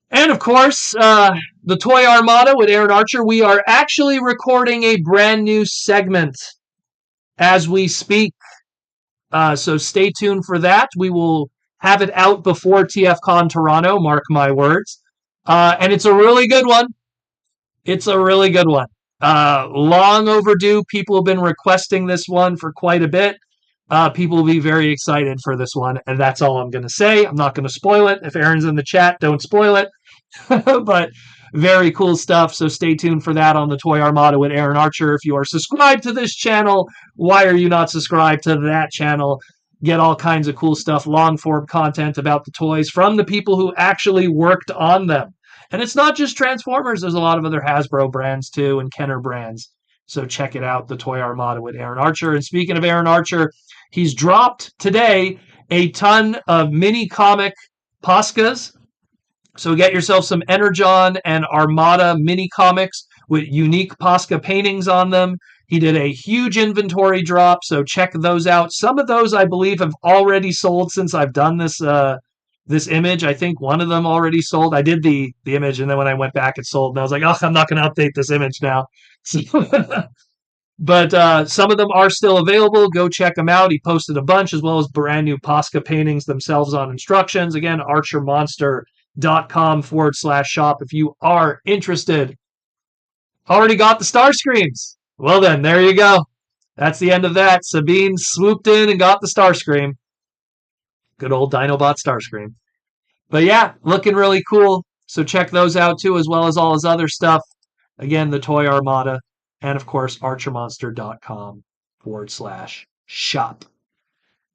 And of course, the Toy Armada with Aaron Archer. We are actually recording a brand new segment as we speak. So stay tuned for that. We will have it out before TFCon Toronto, mark my words. And it's a really good one. It's a really good one. Long overdue. People have been requesting this one for quite a bit. People will be very excited for this one, and that's all I'm going to say. I'm not going to spoil it. If Aaron's in the chat, don't spoil it. But very cool stuff, so stay tuned for that on the Toy Armada with Aaron Archer. If you are subscribed to this channel, why are you not subscribed to that channel? Get all kinds of cool stuff, long-form content about the toys from the people who actually worked on them. And it's not just Transformers. There's a lot of other Hasbro brands, too, and Kenner brands. So check it out, the Toy Armada with Aaron Archer. And speaking of Aaron Archer, he's dropped today a ton of mini comic Poscas. So get yourself some Energon and Armada mini comics with unique Posca paintings on them. He did a huge inventory drop, so check those out. Some of those, I believe, have already sold since I've done this this image. I think one of them already sold. I did the image, and then when I went back, it sold. And I was like, oh, I'm not going to update this image now. But some of them are still available. Go check them out. He posted a bunch, as well as brand new Posca paintings themselves on instructions. Again, archermonster.com/shop if you are interested. Already got the Starscreams. Well then, there you go. That's the end of that. Sabine swooped in and got the Starscream. Good old Dinobot Starscream. But yeah, looking really cool. So check those out too, as well as all his other stuff. Again, the Toy Armada. And of course, archermonster.com/shop.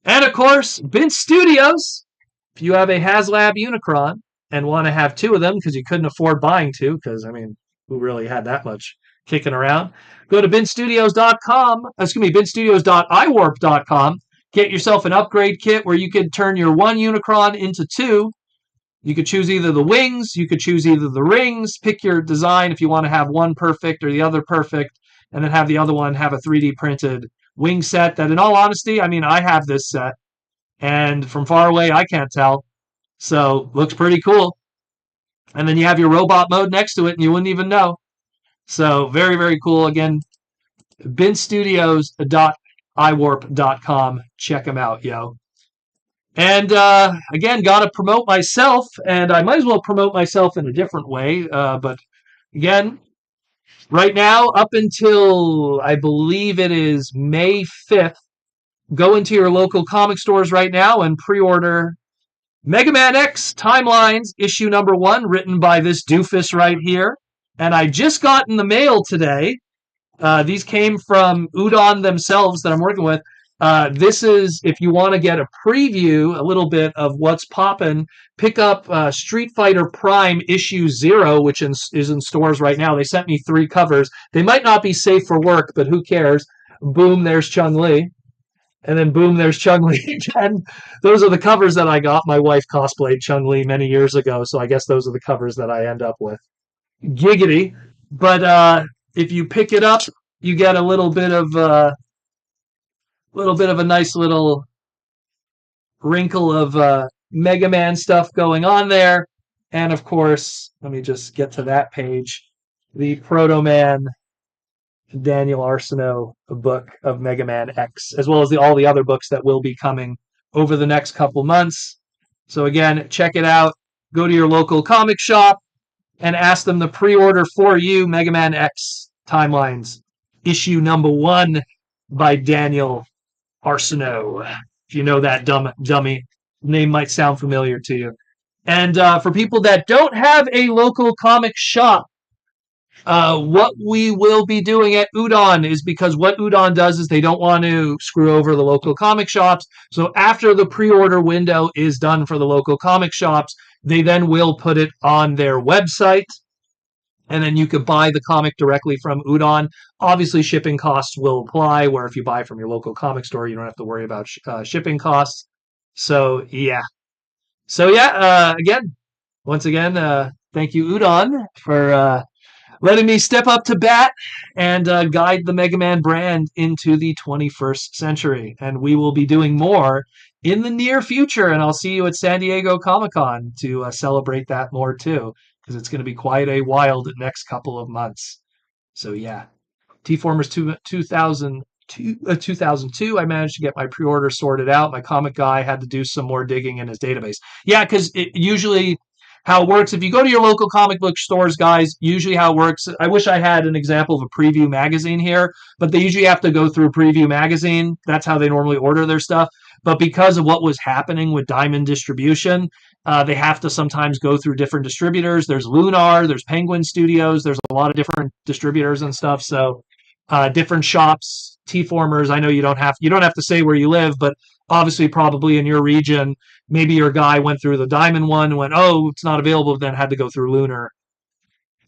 And of course, Bin Studios. If you have a HasLab Unicron and want to have two of them because you couldn't afford buying two, because, I mean, who really had that much kicking around? Go to binstudios.iwarp.com. Get yourself an upgrade kit where you could turn your one Unicron into two. You could choose either the wings, you could choose either the rings, pick your design if you want to have one perfect or the other perfect, and then have the other one have a 3D printed wing set that, in all honesty, I mean, I have this set, and from far away, I can't tell. So, looks pretty cool. And then you have your robot mode next to it, and you wouldn't even know. So, very, very cool. Again, binstudios.iwarp.com. Check them out, yo. And again, got to promote myself, and I might as well promote myself in a different way. But again, right now, up until I believe it is May 5th, go into your local comic stores right now and pre-order Mega Man X Timelines issue number 1, written by this doofus right here. And I just got in the mail today. These came from Udon themselves that I'm working with. This is, if you want to get a preview, a little bit of what's poppin', pick up Street Fighter Prime issue 0, which is in stores right now. They sent me 3 covers. They might not be safe for work, but who cares? Boom, there's Chun-Li. And then boom, there's Chun-Li again. Those are the covers that I got. My wife cosplayed Chun-Li many years ago, so I guess those are the covers that I end up with. Giggity. But if you pick it up, you get a little bit of a nice little wrinkle of Mega Man stuff going on there. And of course, let me just get to that page. The Proto Man Daniel Arsenault book of Mega Man X, as well as all the other books that will be coming over the next couple months. So again, check it out. Go to your local comic shop and ask them to pre-order for you Mega Man X Timelines, issue number 1 by Daniel Arsenault. If you know that dummy, name might sound familiar to you. And for people that don't have a local comic shop, what we will be doing at Udon is, because what Udon does is they don't want to screw over the local comic shops. So after the pre-order window is done for the local comic shops, they then will put it on their website. And then you could buy the comic directly from Udon. Obviously, shipping costs will apply, where if you buy from your local comic store, you don't have to worry about shipping costs. So, yeah. Once again, thank you, Udon, for letting me step up to bat and guide the Mega Man brand into the 21st century. And we will be doing more in the near future, and I'll see you at San Diego Comic-Con to celebrate that more, too, because it's going to be quite a wild next couple of months. So, yeah. T-Formers 2002, I managed to get my pre-order sorted out. My comic guy had to do some more digging in his database. Yeah, because usually how it works. If you go to your local comic book stores, guys, usually how it works, I wish I had an example of a Preview magazine here, but they usually have to go through Preview magazine. That's how they normally order their stuff. But because of what was happening with Diamond distribution, they have to sometimes go through different distributors. There's Lunar, there's Penguin Studios, there's a lot of different distributors and stuff. So different shops, T-formers. I know you don't have to say where you live, but obviously probably in your region, maybe your guy went through the Diamond one and went, oh, it's not available, then had to go through Lunar,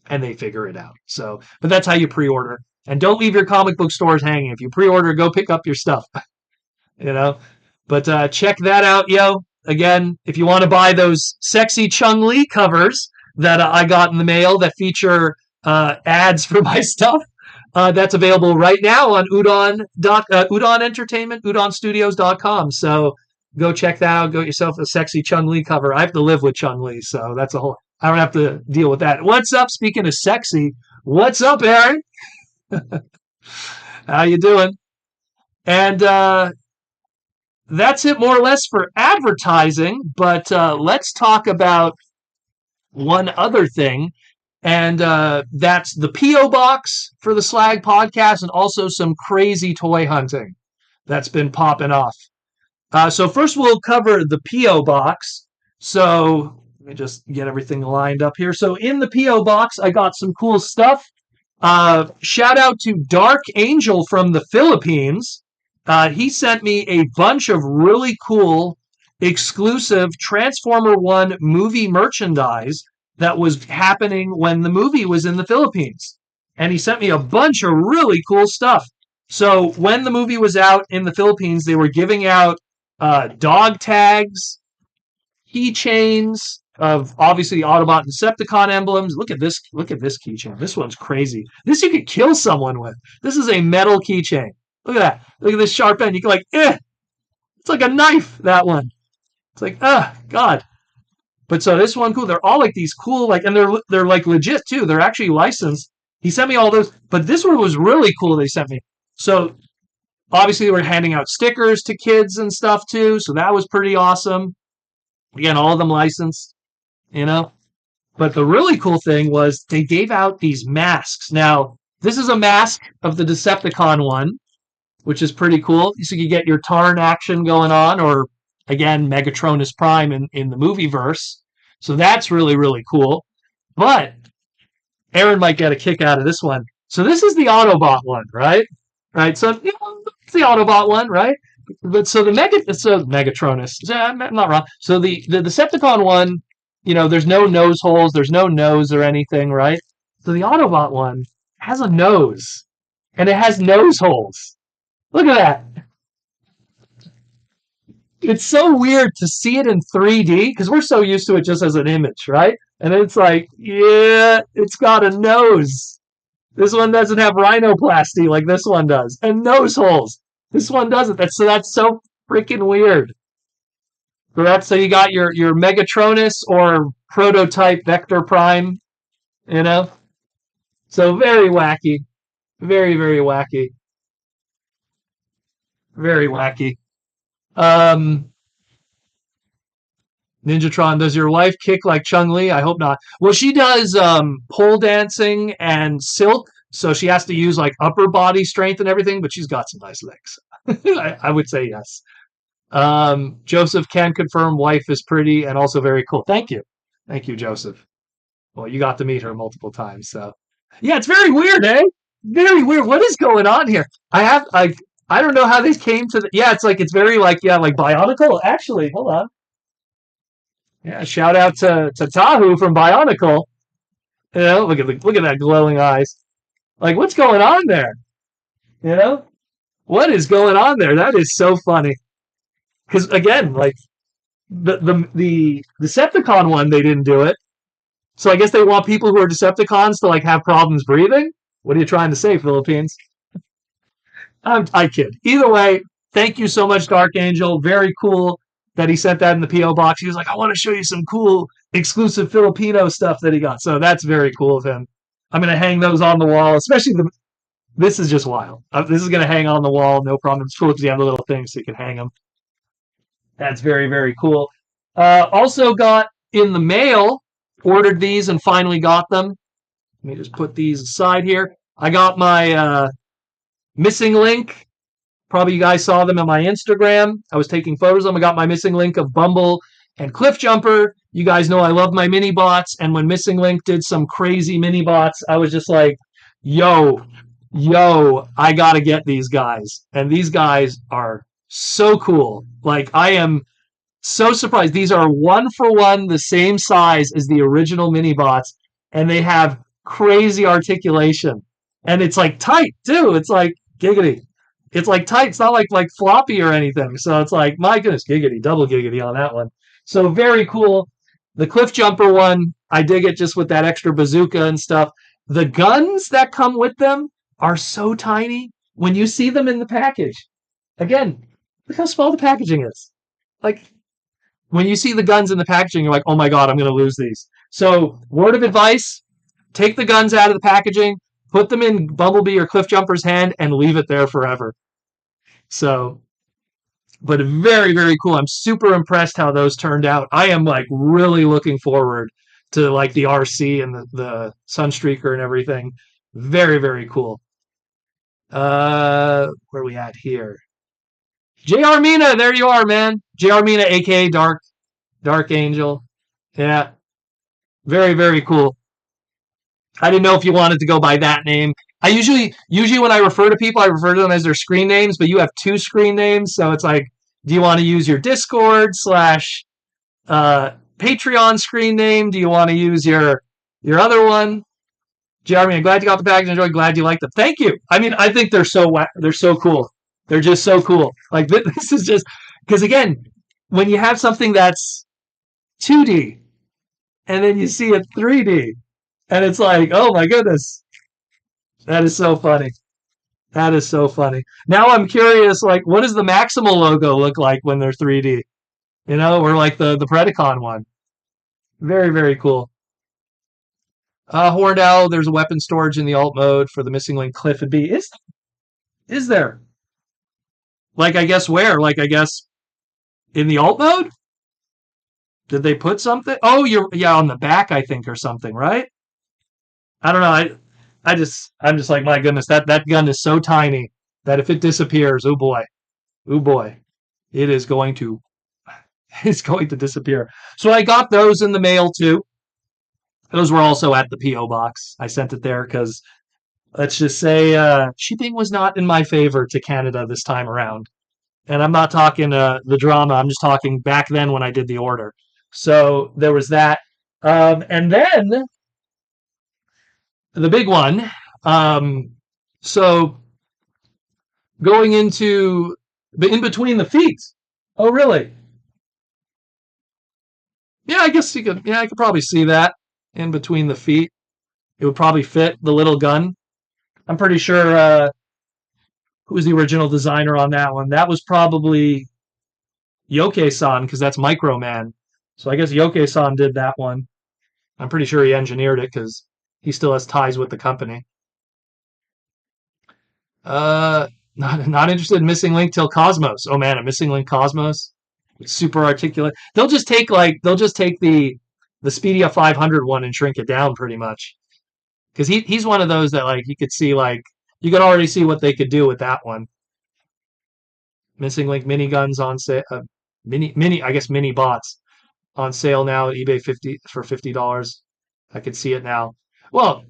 and they figure it out. So, but that's how you pre-order. And don't leave your comic book stores hanging. If you pre-order, go pick up your stuff. But check that out, yo. Again, if you want to buy those sexy Chung-Li covers that I got in the mail that feature ads for my stuff, that's available right now on Udon Entertainment, udonstudios.com. So go check that out. Go get yourself a sexy Chung-Li cover. I have to live with Chung-Li, so that's a whole... I don't have to deal with that. What's up? Speaking of sexy, what's up, Aaron? How you doing? And that's it more or less for advertising, but let's talk about one other thing. And that's the P.O. Box for the Slag podcast and also some crazy toy hunting that's been popping off. So first we'll cover the P.O. Box. So let me just get everything lined up here. So in the P.O. Box, I got some cool stuff. Shout out to Dark Angel from the Philippines. He sent me a bunch of really cool exclusive Transformer 1 movie merchandise that was happening when the movie was in the Philippines. And he sent me a bunch of really cool stuff. So when the movie was out in the Philippines, they were giving out dog tags, keychains of obviously Autobot and Decepticon emblems. Look at this keychain. This one's crazy. This you could kill someone with. This is a metal keychain. Look at that. Look at this sharp end. You can it's like a knife, that one. It's like, God. But so this one, cool. They're all like these cool, and they're like legit too. They're actually licensed. He sent me all those, but this one was really cool. They sent me. So obviously we're handing out stickers to kids and stuff too. So that was pretty awesome. Again, all of them licensed, But the really cool thing was they gave out these masks. Now this is a mask of the Decepticon one, which is pretty cool. So you get your Tarn action going on, or again, Megatronus Prime in the movie verse. So that's really, really cool. But Aaron might get a kick out of this one. So this is the Autobot one, right? Right. So it's the Autobot one, right? But so Megatronus. I'm not wrong. So the Decepticon one, there's no nose holes, there's no nose or anything, right? So the Autobot one has a nose, and it has nose holes. Look at that. It's so weird to see it in 3D because we're so used to it just as an image, right? And it's like, yeah, it's got a nose. This one doesn't have rhinoplasty like this one does, and nose holes. This one doesn't. That's so freaking weird. So you got your Megatronus or prototype Vector Prime, So very wacky, very, very wacky. Very wacky. Ninjatron, does your wife kick like Chung-Li? I hope not. Well, she does pole dancing and silk, so she has to use upper body strength and everything, but she's got some nice legs. I would say yes. Joseph can confirm wife is pretty and also very cool. Thank you, Joseph. Well, you got to meet her multiple times, so yeah, it's very weird, eh? Very weird. What is going on here? I don't know how they came to it's very Bionicle. Actually, hold on. Yeah, shout out to Tahu from Bionicle. Look at that glowing eyes. What's going on there? What is going on there? That is so funny. Because again, the Decepticon one, they didn't do it. So I guess they want people who are Decepticons to have problems breathing. What are you trying to say, Philippines? I kid. Either way, thank you so much, Dark Angel. Very cool that he sent that in the P.O. box. He was like, I want to show you some cool exclusive Filipino stuff that he got. So that's very cool of him. I'm going to hang those on the wall, especially this is just wild. This is going to hang on the wall, no problem. It's cool because you have the little things so you can hang them. That's very, very cool. Also got in the mail ordered these and finally got them. Let me just put these aside here. I got my missing link. Probably you guys saw them on my Instagram. I was taking photos of them. I got my missing link of Bumble and Cliff Jumper. You guys know I love my mini bots. And when Missing Link did some crazy mini bots, I was just like, yo, I got to get these guys. And these guys are so cool. Like, I am so surprised. These are 1-for-1, the same size as the original mini bots. And they have crazy articulation. And it's like tight, too. It's like giggity. It's like tight. It's not like floppy or anything. So it's like, my goodness, giggity, double giggity on that one. So very cool. The Cliff Jumper one, I dig it just with that extra bazooka and stuff. The guns that come with them are so tiny when you see them in the package. Again, look how small the packaging is. Like, when you see the guns in the packaging, you're like, oh my God, I'm going to lose these. So, word of advice, take the guns out of the packaging, put them in Bumblebee or Cliff Jumper's hand, and leave it there forever. So, but very, very cool. I'm super impressed how those turned out. I am like really looking forward to like the RC and the Sunstreaker and everything. Very, very cool. Where are we at here? JR Mina, there you are, man. JR Mina, aka Dark Angel. Yeah. Very, very cool. I didn't know if you wanted to go by that name. I usually when I refer to people, I refer to them as their screen names, but you have 2 screen names, so it's like, do you want to use your Discord / Patreon screen name? Do you want to use your other one? Jeremy, I'm glad you got the package. Enjoy. Glad you liked them. Thank you. I mean, I think they're so cool. They're just so cool. Like, this is just because, again, when you have something that's 2D and then you see it 3D, and it's like, oh my goodness, that is so funny. That is so funny. Now I'm curious, like, what does the Maximal logo look like when they're 3D? You know, or like the Predacon one. Very, very cool. Horned Owl, there's a weapon storage in the alt mode for the Missing Link Cliff and B. Is there? Like, I guess where? Like, I guess in the alt mode? Did they put something? Oh, on the back, I think, or something, right? I don't know. I'm just like, my goodness, that gun is so tiny that if it disappears, oh boy, it's going to disappear. So I got those in the mail too. Those were also at the P.O. box. I sent it there because, let's just say, shipping was not in my favor to Canada this time around. And I'm not talking the drama. I'm just talking back then when I did the order. So there was that. And then the big one. So going into in between the feet. Oh, really? Yeah, I guess you could. Yeah, I could probably see that in between the feet. It would probably fit the little gun. I'm pretty sure. Who was the original designer on that one? That was probably Yoke-san, because that's Microman. So I guess Yoke-san did that one. I'm pretty sure he engineered it because he still has ties with the company. Not interested in Missing Link till Cosmos. Oh man, a Missing Link Cosmos. It's super articulate. They'll just take the Speedia 500 one and shrink it down pretty much. Because he's one of those that, like, you could see, like, you could already see what they could do with that one. Missing Link miniguns on sale. Mini bots on sale now at eBay for $50. I could see it now. Well,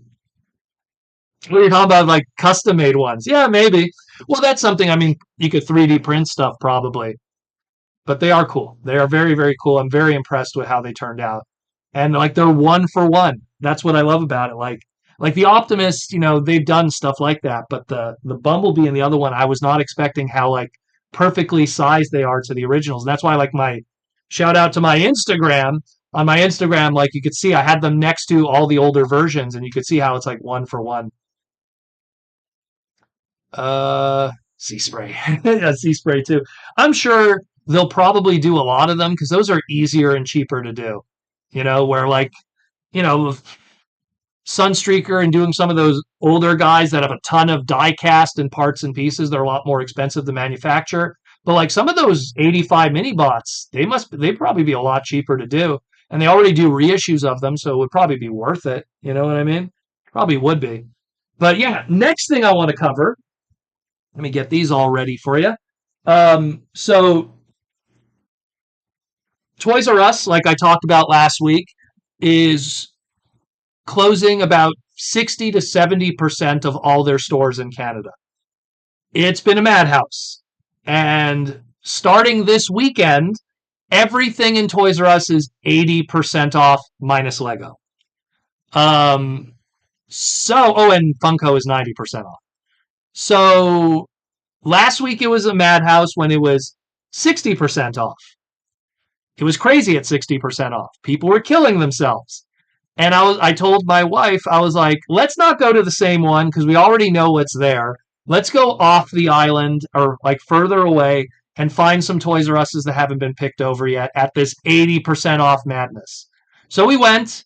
what are you talking about, like custom made ones? Yeah, maybe. Well, that's something. I mean, you could 3D print stuff probably, but they are cool. They are very, very cool. I'm very impressed with how they turned out, and like they're 1-for-1. That's what I love about it. Like the Optimus, you know, they've done stuff like that, but the Bumblebee and the other one, I was not expecting how like perfectly sized they are to the originals. And that's why, like, my shout out to my Instagram. On my Instagram, like, you could see I had them next to all the older versions, and you could see how it's like 1-for-1. Sea Spray. Yeah, Sea Spray too. I'm sure they'll probably do a lot of them because those are easier and cheaper to do. You know, where, like, you know, Sunstreaker and doing some of those older guys that have a ton of die cast and parts and pieces, they're a lot more expensive to manufacture. But like some of those 85 mini bots, they'd probably be a lot cheaper to do. And they already do reissues of them, so it would probably be worth it. You know what I mean? Probably would be. But yeah, next thing I want to cover, let me get these all ready for you. So Toys R Us, like I talked about last week, is closing about 60 to 70% of all their stores in Canada. It's been a madhouse. And starting this weekend, everything in Toys R Us is 80% off minus Lego. And Funko is 90% off. So last week it was a madhouse when it was 60% off. It was crazy at 60% off. People were killing themselves. And I told my wife, I was like, let's not go to the same one because we already know what's there. Let's go off the island or like further away and find some Toys R Us's that haven't been picked over yet at this 80% off madness. So we went,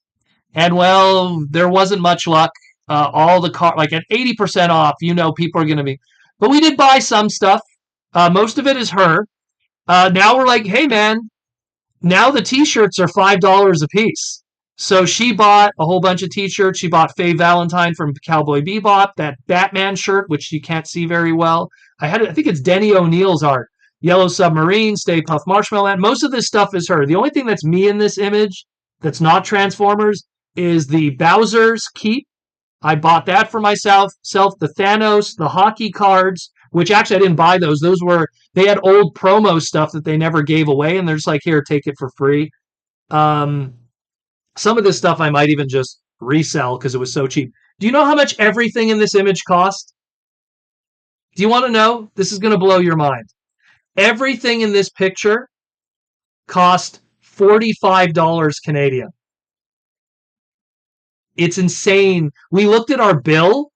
and well, there wasn't much luck. All the like at 80% off, people are going to be. But we did buy some stuff. Most of it is her. Now we're like, hey man, now the t-shirts are $5 a piece. So she bought a whole bunch of t-shirts. She bought Faye Valentine from Cowboy Bebop, that Batman shirt, which you can't see very well. I think it's Denny O'Neil's art. Yellow Submarine, Stay Puft Marshmallow Man. Most of this stuff is her. The only thing that's me in this image that's not Transformers is the Bowser's Keep. I bought that for myself. The Thanos, the hockey cards, which actually I didn't buy those. They had old promo stuff that they never gave away, and they're just like, here, take it for free. Some of this stuff I might even just resell because it was so cheap. Do you know how much everything in this image cost? Do you want to know? This is going to blow your mind. Everything in this picture cost $45 Canadian. It's insane. We looked at our bill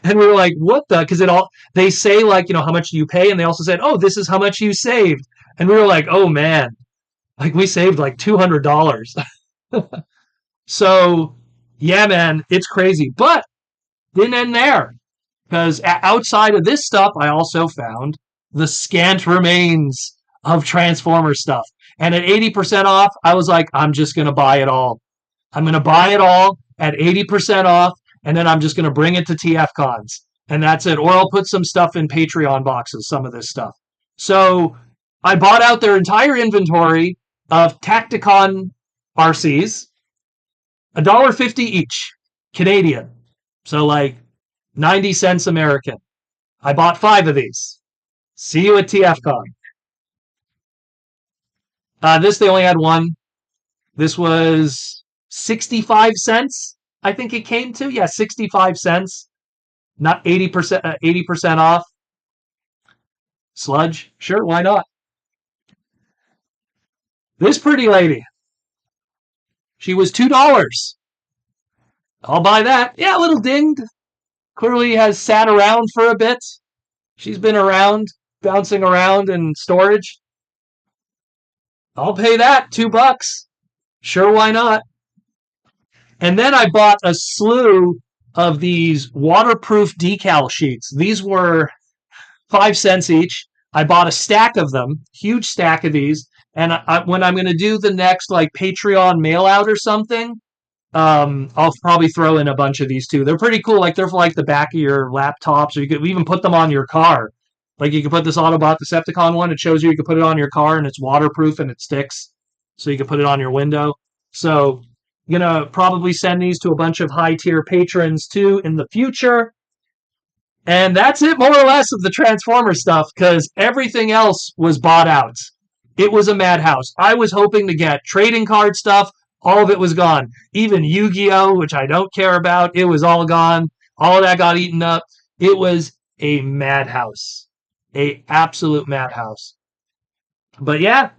and we were like, what the? Because they say like, how much do you pay? And they also said, oh, this is how much you saved. And we were like, oh man, like we saved like $200. So yeah, man, it's crazy. But didn't end there, because outside of this stuff, I also found the scant remains of Transformers stuff. And at 80% off, I was like, I'm just going to buy it all. I'm going to buy it all at 80% off, and then I'm just going to bring it to TF Cons. And that's it. Or I'll put some stuff in Patreon boxes, some of this stuff. So I bought out their entire inventory of Tacticon RCs, $1.50 each, Canadian. So like 90 cents American. I bought 5 of these. See you at TFCon. This, they only had one. This was 65 cents, I think it came to. Yeah, 65 cents. Not 80% off. Sludge? Sure, why not? This pretty lady. She was $2. I'll buy that. Yeah, a little dinged. Clearly has sat around for a bit. She's been around, bouncing around in storage. I'll pay that, $2. Sure, why not? And then I bought a slew of these waterproof decal sheets. These were 5 cents each. I bought a stack of them, huge stack of these. And when I'm going to do the next like Patreon mail out or something, I'll probably throw in a bunch of these too. They're pretty cool. Like they're for like the back of your laptops, or you could even put them on your car. Like you could put this Autobot Decepticon one. It shows you could put it on your car and it's waterproof and it sticks. So you can put it on your window. So I'm going to probably send these to a bunch of high tier patrons too in the future. And that's it more or less of the Transformers stuff, because everything else was bought out. It was a madhouse. I was hoping to get trading card stuff. All of it was gone. Even Yu-Gi-Oh!, which I don't care about, it was all gone. All of that got eaten up. It was a madhouse. A absolute madhouse. But yeah,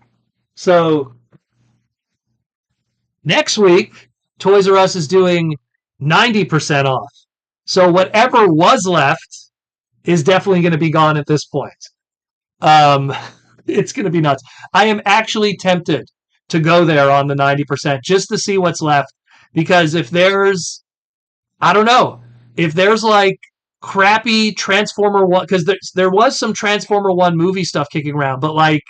so next week, Toys R Us is doing 90% off. So whatever was left is definitely going to be gone at this point. It's going to be nuts. I am actually tempted to go there on the 90% just to see what's left. Because if there's, I don't know, if there's like crappy Transformer 1, because there was some Transformer 1 movie stuff kicking around, but like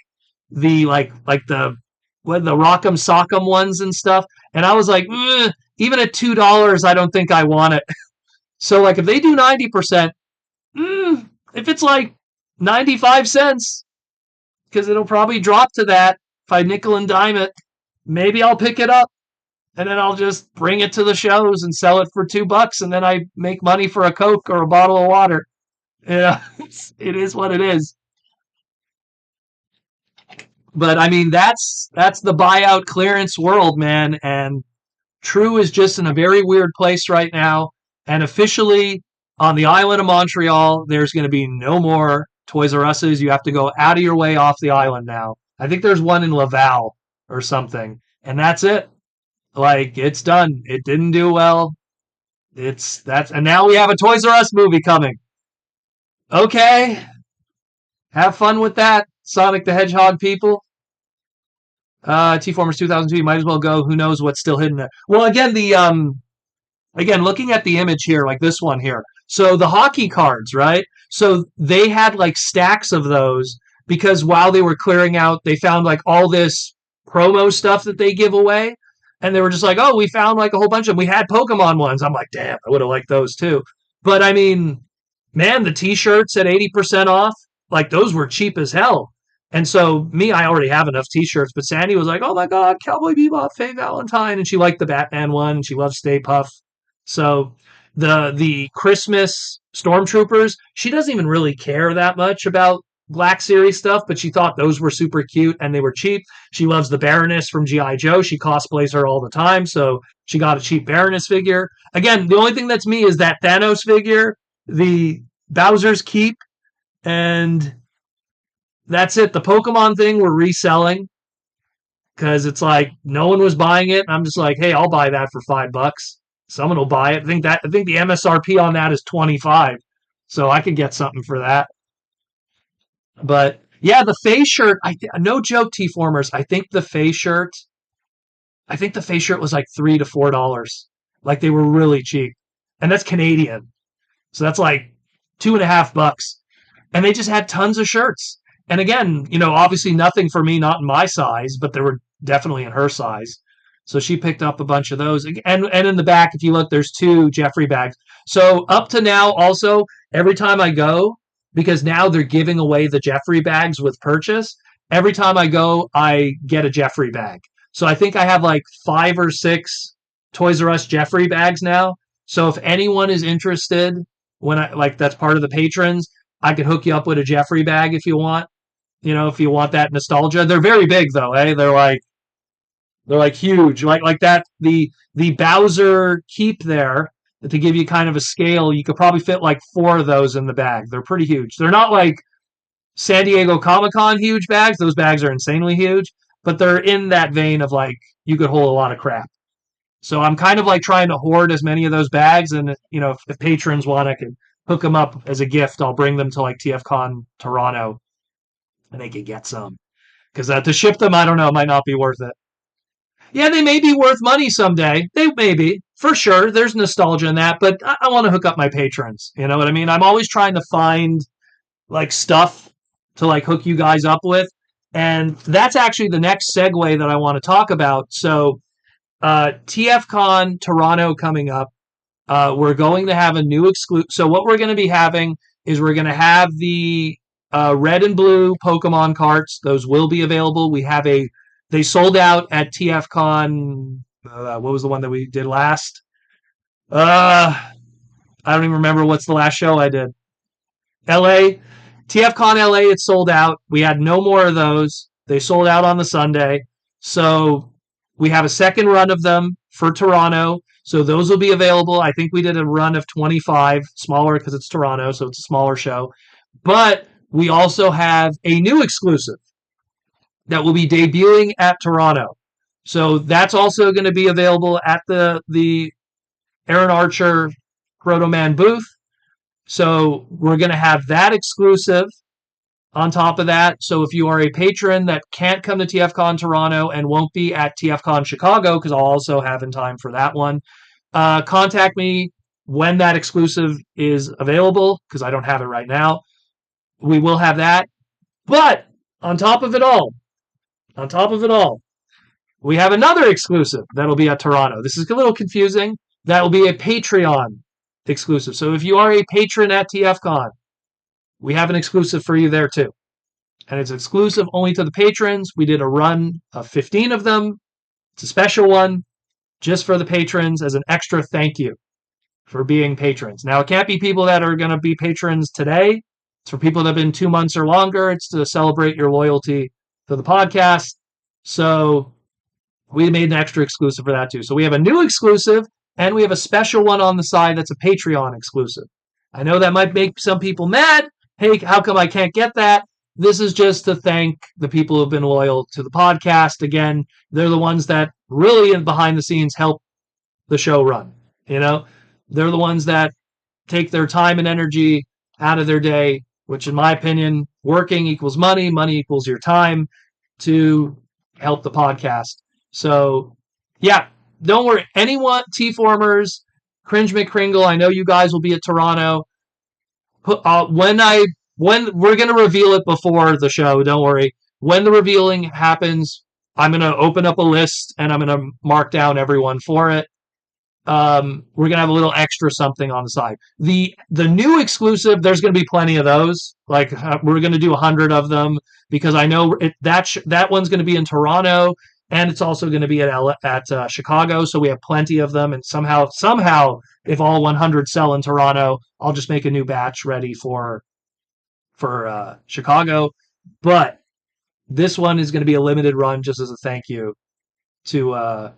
the what the Rock'em Sock'em ones and stuff. And I was like, even at $2, I don't think I want it. So like if they do 90%, if it's like 95 cents, because it'll probably drop to that if I nickel and dime it, maybe I'll pick it up and then I'll just bring it to the shows and sell it for $2, and then I make money for a Coke or a bottle of water. Yeah, it is what it is. But I mean, that's the buyout clearance world, man. And True is just in a very weird place right now. And officially on the island of Montreal, there's going to be no more Toys R Us's. You have to go out of your way off the island now. I think there's one in Laval or something, and that's it. Like it's done. It didn't do well. And now we have a Toys R Us movie coming. Okay, have fun with that, Sonic the Hedgehog people. T-Formers 2002, you might as well go. Who knows what's still hidden there? Well, again, looking at the image here, like this one here. So the hockey cards, right? So they had like stacks of those because while they were clearing out, they found like all this promo stuff that they give away. And they were just like, oh, we found like a whole bunch of them. We had Pokemon ones. I'm like, damn, I would have liked those too. But I mean, man, the t-shirts at 80% off, like those were cheap as hell. And so I already have enough t-shirts, but Sandy was like, oh my God, Cowboy Bebop, Faye Valentine. And she liked the Batman one. And she loves Stay Puff. So the Christmas Stormtroopers, she doesn't even really care that much about Black Series stuff, but she thought those were super cute and they were cheap. She loves the Baroness from G.I. Joe. She cosplays her all the time, so she got a cheap Baroness figure. Again, the only thing that's me is that Thanos figure, the Bowser's Keep, and that's it. The Pokemon thing we're reselling because it's like no one was buying it. I'm just like, hey, I'll buy that for $5. Someone will buy it. I think the MSRP on that is 25, so I could get something for that. But yeah, the face shirt. No joke, T-Formers. I think the face shirt was like $3 to $4. Like they were really cheap, and that's Canadian, so that's like $2.50. And they just had tons of shirts. And again, obviously nothing for me, not in my size, but they were definitely in her size. So she picked up a bunch of those. And in the back, if you look, there's 2 Jeffrey bags. So up to now, also, every time I go, because now they're giving away the Jeffrey bags with purchase, every time I go, I get a Jeffrey bag. So I think I have like 5 or 6 Toys R Us Jeffrey bags now. So if anyone is interested, that's part of the patrons, I could hook you up with a Jeffrey bag if you want. If you want that nostalgia. They're very big though, eh? They're like huge. Like that the Bowser Keep there, to give you kind of a scale, you could probably fit like 4 of those in the bag. They're pretty huge. They're not like San Diego Comic-Con huge bags. Those bags are insanely huge, but they're in that vein of like you could hold a lot of crap. So I'm kind of like trying to hoard as many of those bags, and if patrons want, I can hook them up as a gift. I'll bring them to like TFCon Toronto, and they could get some. Because to ship them, I don't know, it might not be worth it. Yeah, they may be worth money someday. They may be, for sure. There's nostalgia in that, but I want to hook up my patrons. You know what I mean? I'm always trying to find like stuff to like hook you guys up with. And that's actually the next segue that I want to talk about. So TFCon Toronto coming up. We're going to have a new exclusive. So what we're going to be having is we're going to have the red and blue Pokemon carts. Those will be available. They sold out at TFCon. What was the one that we did last? I don't even remember what's the last show I did. LA. TFCon LA, it sold out. We had no more of those. They sold out on the Sunday. So we have a second run of them for Toronto. So those will be available. I think we did a run of 25, smaller because it's Toronto, so it's a smaller show. But we also have a new exclusive that will be debuting at Toronto. So that's also going to be available at the Aaron Archer Proto Man booth. So we're going to have that exclusive on top of that. So if you are a patron that can't come to TFCon Toronto and won't be at TFCon Chicago, because I'll also have in time for that one, contact me when that exclusive is available, because I don't have it right now. We will have that. But on top of it all, We have another exclusive that'll be at Toronto. This is a little confusing. That will be a Patreon exclusive. So if you are a patron at TFCon, we have an exclusive for you there too. And it's exclusive only to the patrons. We did a run of 15 of them. It's a special one just for the patrons as an extra thank you for being patrons. Now, it can't be people that are going to be patrons today. It's for people that have been 2 months or longer. It's to celebrate your loyalty to the podcast. So we made an extra exclusive for that too. So we have a new exclusive and we have a special one on the side that's a Patreon exclusive. I know that might make some people mad. Hey, how come I can't get that? This is just to thank the people who have been loyal to the podcast. Again, they're the ones that really behind the scenes help the show run. You know, they're the ones that take their time and energy out of their day, which in my opinion, working equals money, money equals your time to help the podcast. So yeah, don't worry. Anyone, T-Formers, Cringe McCringle, I know you guys will be at Toronto. When we're going to reveal it before the show, don't worry. When the revealing happens, I'm going to open up a list and I'm going to mark down everyone for it. We're going to have a little extra something on the side. The new exclusive, there's going to be plenty of those. Like we're going to do 100 of them because I know that one's going to be in Toronto and it's also going to be at Chicago. So we have plenty of them. And somehow, if all 100 sell in Toronto, I'll just make a new batch ready for Chicago. But this one is going to be a limited run just as a thank you to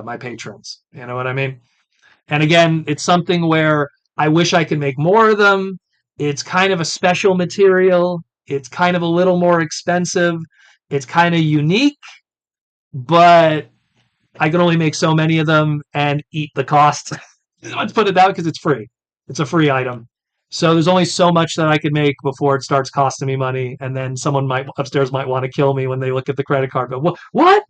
my patrons. You know what I mean? And again, it's something where I wish I could make more of them. It's kind of a special material. It's kind of a little more expensive. It's kind of unique, but I can only make so many of them and eat the cost. Let's put it that way because it's free. It's a free item. So there's only so much that I could make before it starts costing me money. And then someone upstairs might want to kill me when they look at the credit card. Go, what?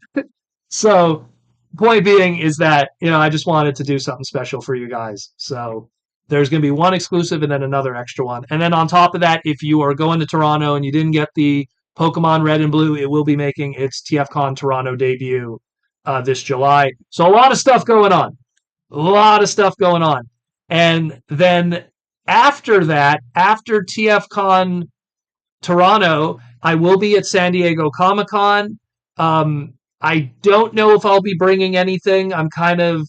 So point being is that, I just wanted to do something special for you guys. So there's going to be one exclusive and then another extra one. And then on top of that, if you are going to Toronto and you didn't get the Pokemon Red and Blue, it will be making its TFCon Toronto debut this July. So a lot of stuff going on. And then after that, after TFCon Toronto, I will be at San Diego Comic-Con. I don't know if I'll be bringing anything. I'm kind of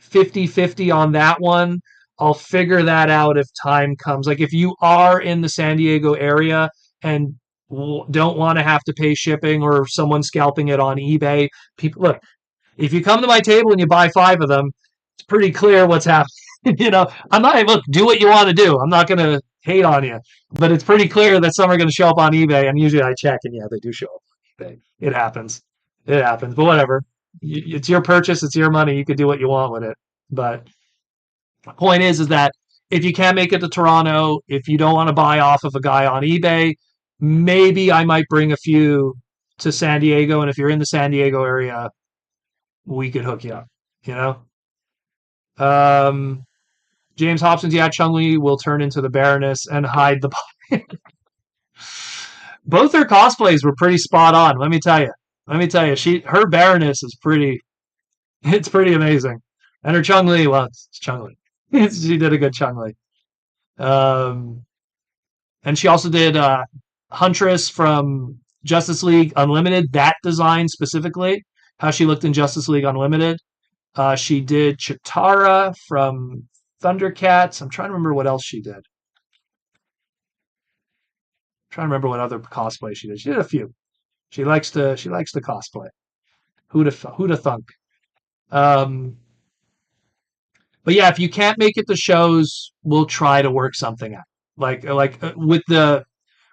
50-50 on that one. I'll figure that out if time comes. Like if you are in the San Diego area and don't want to have to pay shipping or someone scalping it on eBay, look, if you come to my table and you buy 5 of them, it's pretty clear what's happening. I'm not, look, do what you want to do. I'm not going to hate on you, but it's pretty clear that some are going to show up on eBay, and usually I check, and yeah, they do show up on eBay. It happens, but whatever. It's your purchase. It's your money. You can do what you want with it. But the point is that if you can't make it to Toronto, if you don't want to buy off of a guy on eBay, maybe I might bring a few to San Diego, and if you're in the San Diego area, we could hook you up, James Hobson's, Chung-Li will turn into the Baroness and hide the body. Both her cosplays were pretty spot on, let me tell you. Her Baroness is pretty amazing. And her Chung-Li, well, it's Chung-Li. She did a good Chung-Li. And she also did Huntress from Justice League Unlimited, that design specifically, how she looked in Justice League Unlimited. She did Chitara from Thundercats. I'm trying to remember what else she did. I'm trying to remember what other cosplay she did. She did a few. She likes to cosplay. Who'da thunk? But yeah, if you can't make it to shows, we'll try to work something out. Like with the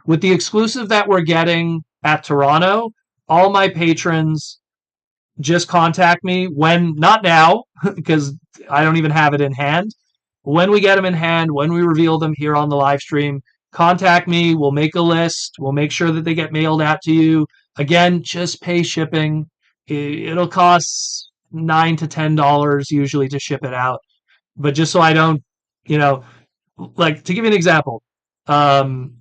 exclusive that we're getting at Toronto, all my patrons just contact me when, not now, because I don't even have it in hand. When we get them in hand, when we reveal them here on the live stream, contact me. We'll make a list. We'll make sure that they get mailed out to you. Again, just pay shipping. It'll cost $9 to $10 usually to ship it out. But just so I don't, like to give you an example, the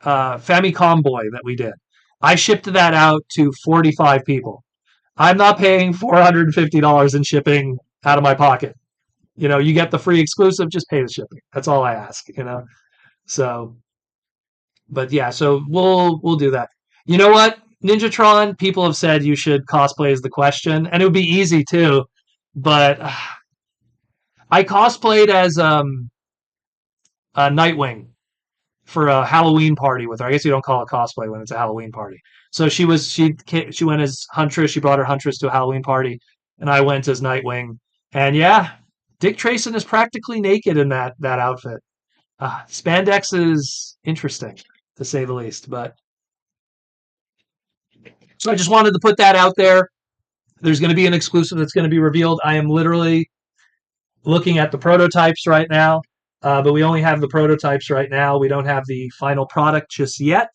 Famicom Boy that we did. I shipped that out to 45 people. I'm not paying $450 in shipping out of my pocket. You get the free exclusive, just pay the shipping. That's all I ask. So, but yeah, so we'll do that. You know what? Ninjatron, people have said you should cosplay as the Question, and it would be easy too. But I cosplayed as Nightwing for a Halloween party with her. I guess you don't call it cosplay when it's a Halloween party. So she went as Huntress. She brought her Huntress to a Halloween party, and I went as Nightwing. And yeah, Dick Trayson is practically naked in that outfit. Spandex is interesting to say the least. But so I just wanted to put that out there. There's going to be an exclusive that's going to be revealed. I am literally looking at the prototypes right now, but we only have the prototypes right now. We don't have the final product just yet.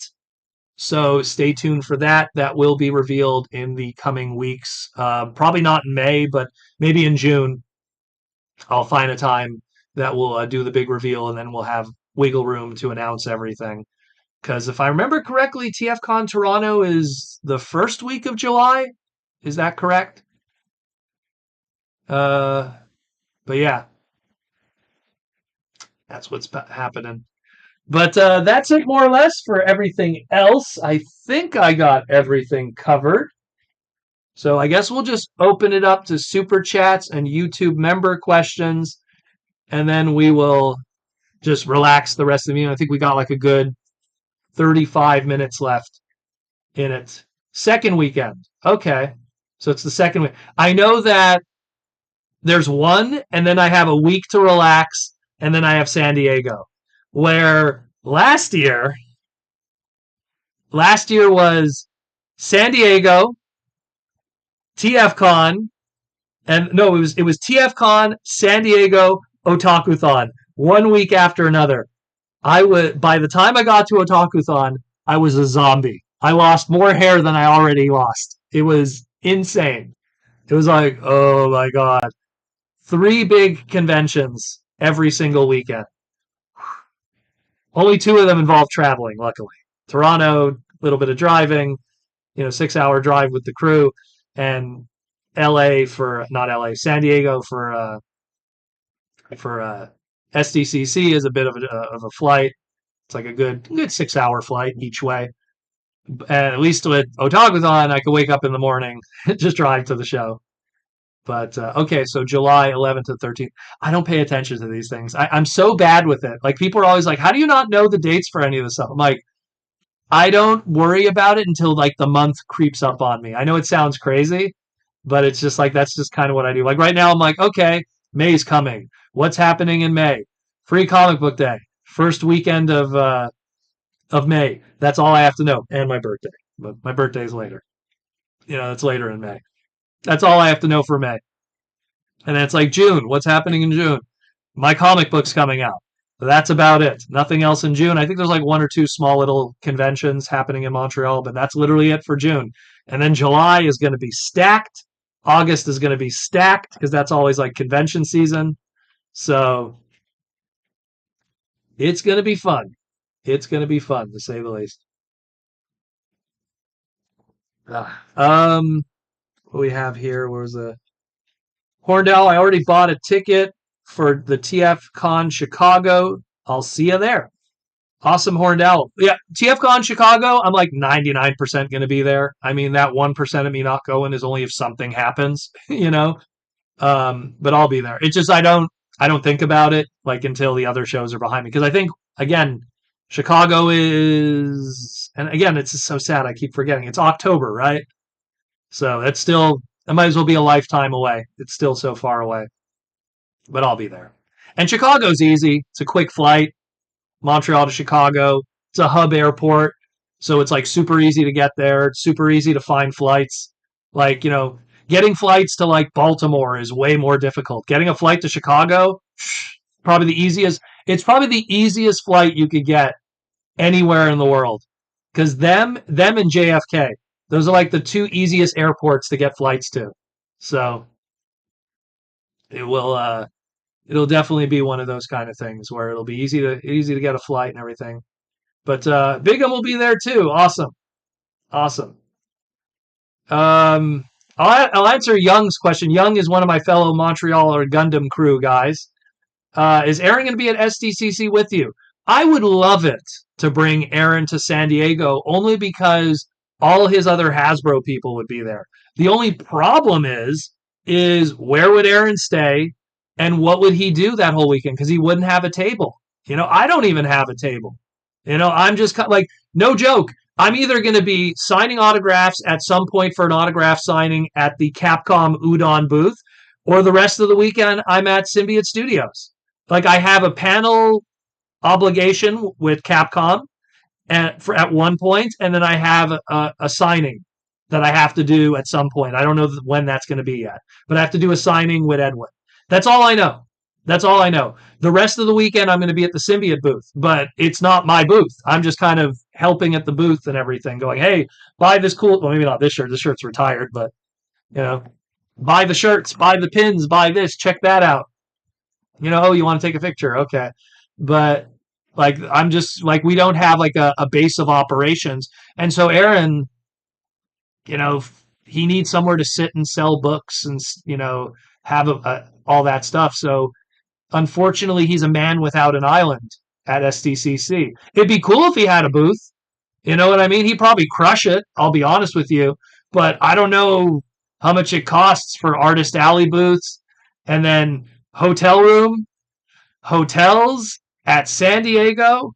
So stay tuned for that. That will be revealed in the coming weeks. Probably not in May, but maybe in June. I'll find a time that we'll do the big reveal, and then we'll have wiggle room to announce everything. Because if I remember correctly, TFCon Toronto is the first week of July. Is that correct? Uh, but yeah, that's what's happening. But that's it more or less for everything else. I think I got everything covered. So I guess we'll just open it up to super chats and YouTube member questions, and then we will just relax the rest of the meeting. I think we got like a good 35 minutes left in it. Second weekend. Okay. So it's the second week. I know that there's one, and then I have a week to relax, and then I have San Diego. Where last year was San Diego, TFCon, and no, it was TFCon, San Diego, Otakuthon, 1 week after another. By the time I got to Otakuthon, I was a zombie. I lost more hair than I already lost. It was insane. It was like, oh my god. 3 big conventions every single weekend. Only 2 of them involved traveling, luckily. Toronto, a little bit of driving, 6-hour drive with the crew, and not LA, San Diego for SDCC is a bit of a flight. It's like a good 6-hour flight each way. And at least with Otakuthon, I could wake up in the morning, just drive to the show. But okay, so July 11th to 13th. I don't pay attention to these things. I'm so bad with it. Like people are always like, "How do you not know the dates for any of this stuff?" I'm like, I don't worry about it until like the month creeps up on me. I know it sounds crazy, but it's just like that's just kind of what I do. Like right now, I'm like, okay, May's coming. What's happening in May? Free Comic Book Day, first weekend of May. That's all I have to know, and my birthday. But my birthday's later. It's later in May. That's all I have to know for May. And then it's like June. What's happening in June? My comic book's coming out. That's about it. Nothing else in June. I think there's like 1 or 2 small little conventions happening in Montreal, but that's literally it for June. And then July is going to be stacked. August is going to be stacked because that's always like convention season. So it's going to be fun. It's going to be fun, to say the least. What we have here was a Horndell. I already bought a ticket for the TFCon Chicago. I'll see you there. Awesome, Horndell. Yeah, TFCon Chicago, I'm like 99% going to be there. I mean, that 1% of me not going is only if something happens, But I'll be there. It's just I don't think about it like until the other shows are behind me because I think again, Chicago is, and again, it's just so sad. I keep forgetting. It's October, right? So that's still, it might as well be a lifetime away. It's still so far away, but I'll be there. And Chicago's easy. It's a quick flight. Montreal to Chicago. It's a hub airport. So it's like super easy to get there. It's super easy to find flights. Like, getting flights to like Baltimore is way more difficult. Getting a flight to Chicago, probably the easiest. It's probably the easiest flight you could get anywhere in the world. Because them and JFK, those are like the 2 easiest airports to get flights to. So it'll definitely be one of those kind of things where it'll be easy to get a flight and everything. But Bigum will be there too. Awesome. Awesome. Um, I'll answer Young's question. Young is one of my fellow Montreal or Gundam crew guys. Is Aaron going to be at SDCC with you? I would love it to bring Aaron to San Diego only because all his other Hasbro people would be there. The only problem is where would Aaron stay and what would he do that whole weekend? Because he wouldn't have a table. I don't even have a table. I'm just like, no joke. I'm either going to be signing autographs at some point for an autograph signing at the Capcom Udon booth, or the rest of the weekend I'm at Symbiote Studios. Like I have a panel obligation with Capcom at one point, and then I have a signing that I have to do at some point. I don't know when that's going to be yet, but I have to do a signing with Edwin. That's all I know. That's all I know. The rest of the weekend, I'm going to be at the Symbiote booth, but it's not my booth. I'm just kind of helping at the booth and everything, going, hey, buy this cool, well, maybe not this shirt. This shirt's retired, but, buy the shirts, buy the pins, buy this, check that out. Oh, you want to take a picture? Okay. But, like, I'm just, like, we don't have, like, a base of operations. And so Aaron, he needs somewhere to sit and sell books and, have all that stuff. So, unfortunately, he's a man without an island at SDCC. It'd be cool if he had a booth. You know what I mean? He'd probably crush it, I'll be honest with you. But I don't know how much it costs for Artist Alley booths and then hotel room, hotels at San Diego.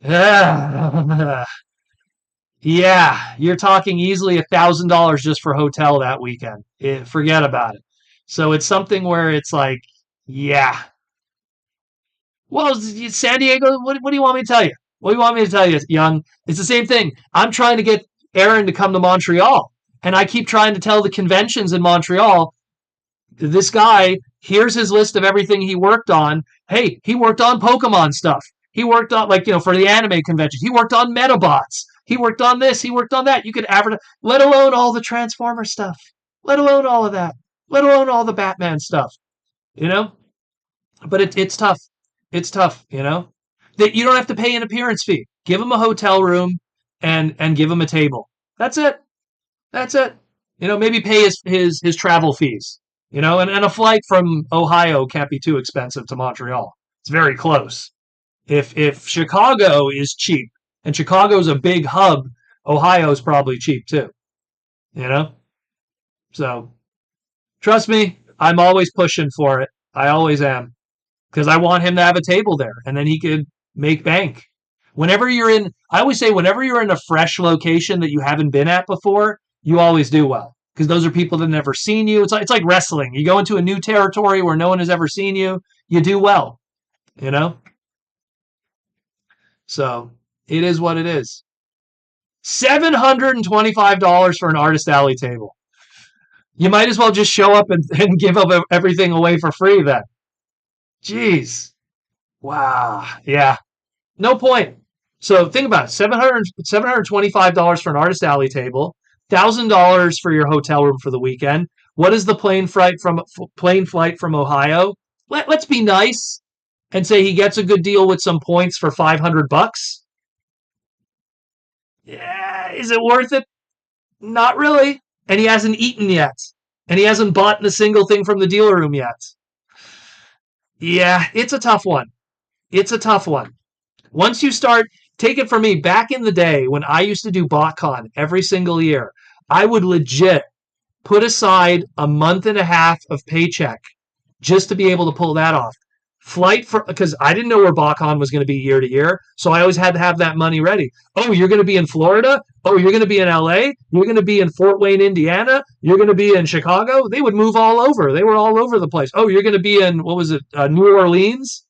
Yeah, you're talking easily $1,000 just for hotel that weekend. Forget about it. So it's something where it's like, yeah, well, San Diego, what do you want me to tell you? What do you want me to tell you, Young? It's the same thing. I'm trying to get Aaron to come to Montreal, and I keep trying to tell the conventions in Montreal, this guy, here's his list of everything he worked on. Hey, he worked on Pokemon stuff. He worked on, for the anime conventions. He worked on Metabots. He worked on this. He worked on that. You could advertise, let alone all the Transformer stuff. Let alone all of that. Let alone all the Batman stuff. But it's tough. It's tough, That you don't have to pay an appearance fee. Give him a hotel room and give him a table. That's it. Maybe pay his travel fees. And a flight from Ohio can't be too expensive to Montreal. It's very close. If Chicago is cheap, and Chicago's a big hub, Ohio's probably cheap too. So trust me, I'm always pushing for it. I always am. Because I want him to have a table there, and then he could make bank. I always say, whenever you're in a fresh location that you haven't been at before, you always do well. Because those are people that have never seen you. It's like wrestling. You go into a new territory where no one has ever seen you, you do well. So it is what it is. $725 for an Artist Alley table. You might as well just show up and give up everything away for free then. Jeez. Wow. Yeah. No point. So think about it. $725 for an Artist Alley table, $1,000 for your hotel room for the weekend. What is the plane flight from Ohio? Let's be nice and say he gets a good deal with some points for $500. Yeah, is it worth it? Not really. And he hasn't eaten yet. And he hasn't bought a single thing from the dealer room yet. Yeah, it's a tough one. It's a tough one. Once you start, take it from me, back in the day when I used to do BotCon every single year, I would legit put aside a month and a half of paycheck just to be able to pull that off. Because I didn't know where BotCon was going to be year to year, so I always had to have that money ready. Oh, you're going to be in Florida? Oh, you're going to be in LA? You're going to be in Fort Wayne, Indiana? You're going to be in Chicago? They would move all over. They were all over the place. Oh, you're going to be in, New Orleans?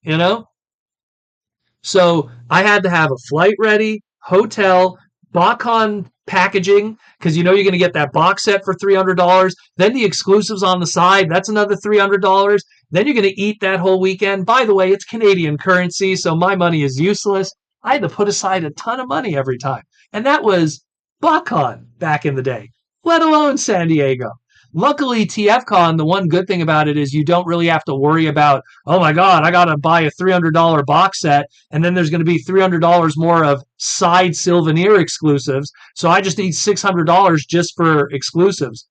So I had to have a flight ready, hotel, BotCon packaging, because you're going to get that box set for $300. Then the exclusives on the side, that's another $300. Then you're going to eat that whole weekend. By the way, it's Canadian currency, so my money is useless. I had to put aside a ton of money every time. And that was BotCon back in the day, let alone San Diego. Luckily, TFCon, the one good thing about it is you don't really have to worry about, oh my God, I got to buy a $300 box set, and then there's going to be $300 more of side souvenir exclusives. So I just need $600 just for exclusives.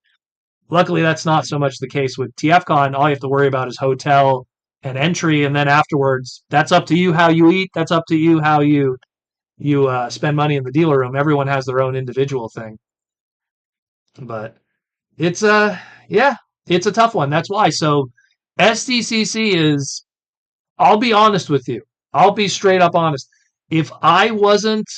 Luckily, that's not so much the case with TFCon. All you have to worry about is hotel and entry, and then afterwards, that's up to you how you eat. That's up to you how you spend money in the dealer room. Everyone has their own individual thing, but it's yeah, it's a tough one. That's why. So SDCC is. I'll be honest with you. I'll be straight up honest. If I wasn't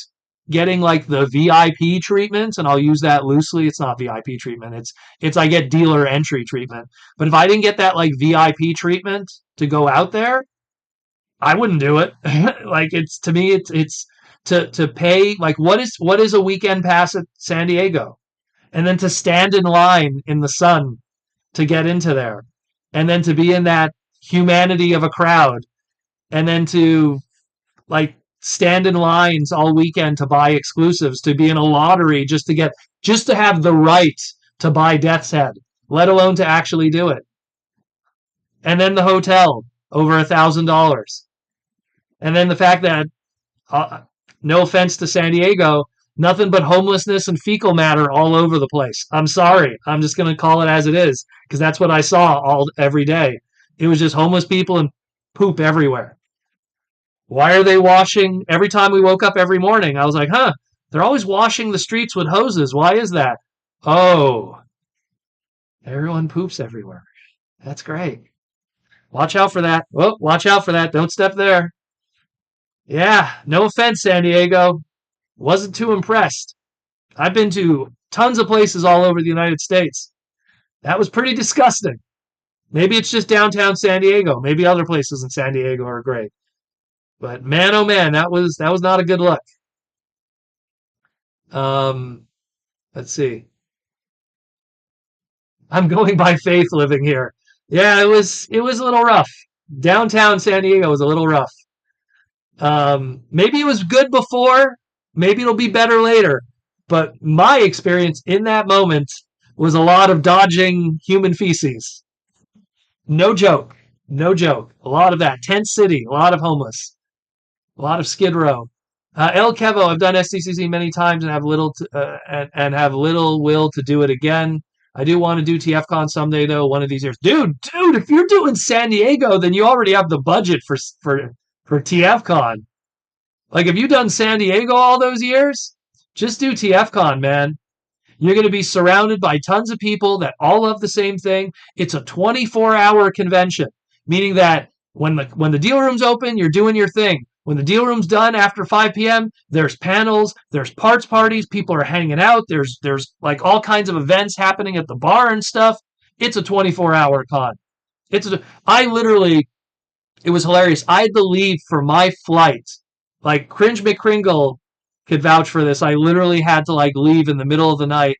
getting like the VIP treatment, and I'll use that loosely, it's not VIP treatment. It's I get dealer entry treatment. But if I didn't get that like VIP treatment to go out there, I wouldn't do it. Like it's to me, it's to pay like what is a weekend pass at San Diego, and then to stand in line in the sun to get into there, and then to be in that humanity of a crowd, and then to like stand in lines all weekend to buy exclusives, to be in a lottery just to have the right to buy Death's Head, let alone to actually do it. And then the hotel over $1,000, and then the fact that no offense to San Diego, nothing but homelessness and fecal matter all over the place. I'm sorry. I'm just going to call it as it is because that's what I saw every day. It was just homeless people and poop everywhere. Why are they washing every time we woke up every morning? I was like, huh, they're always washing the streets with hoses. Why is that? Oh, everyone poops everywhere. That's great. Watch out for that. Oh, watch out for that. Don't step there. Yeah, no offense, San Diego. Wasn't too impressed. I've been to tons of places all over the United States. That was pretty disgusting. Maybe it's just downtown San Diego. Maybe other places in San Diego are great. But man, oh man, that was not a good look. Um, let's see. I'm going by faith living here. Yeah, it was a little rough. Downtown San Diego was a little rough. Maybe it was good before. Maybe it'll be better later. But my experience in that moment was a lot of dodging human feces. No joke. No joke. A lot of that. Tent City, a lot of homeless, a lot of Skid Row. El Kevo, I've done SDCC many times and and have little will to do it again. I do want to do TFCon someday though, one of these years. Dude, if you're doing San Diego, then you already have the budget for TFCon. Like, have you done San Diego all those years? Just do TFCon, man. You're going to be surrounded by tons of people that all love the same thing. It's a 24-hour convention, meaning that when the deal room's open, you're doing your thing. When the deal room's done after 5 p.m., there's panels, there's parts parties, people are hanging out, there's like all kinds of events happening at the bar and stuff. It's a 24-hour con. I literally, it was hilarious. I had to leave for my flight. Like Cringe McCringle could vouch for this. I literally had to like leave in the middle of the night.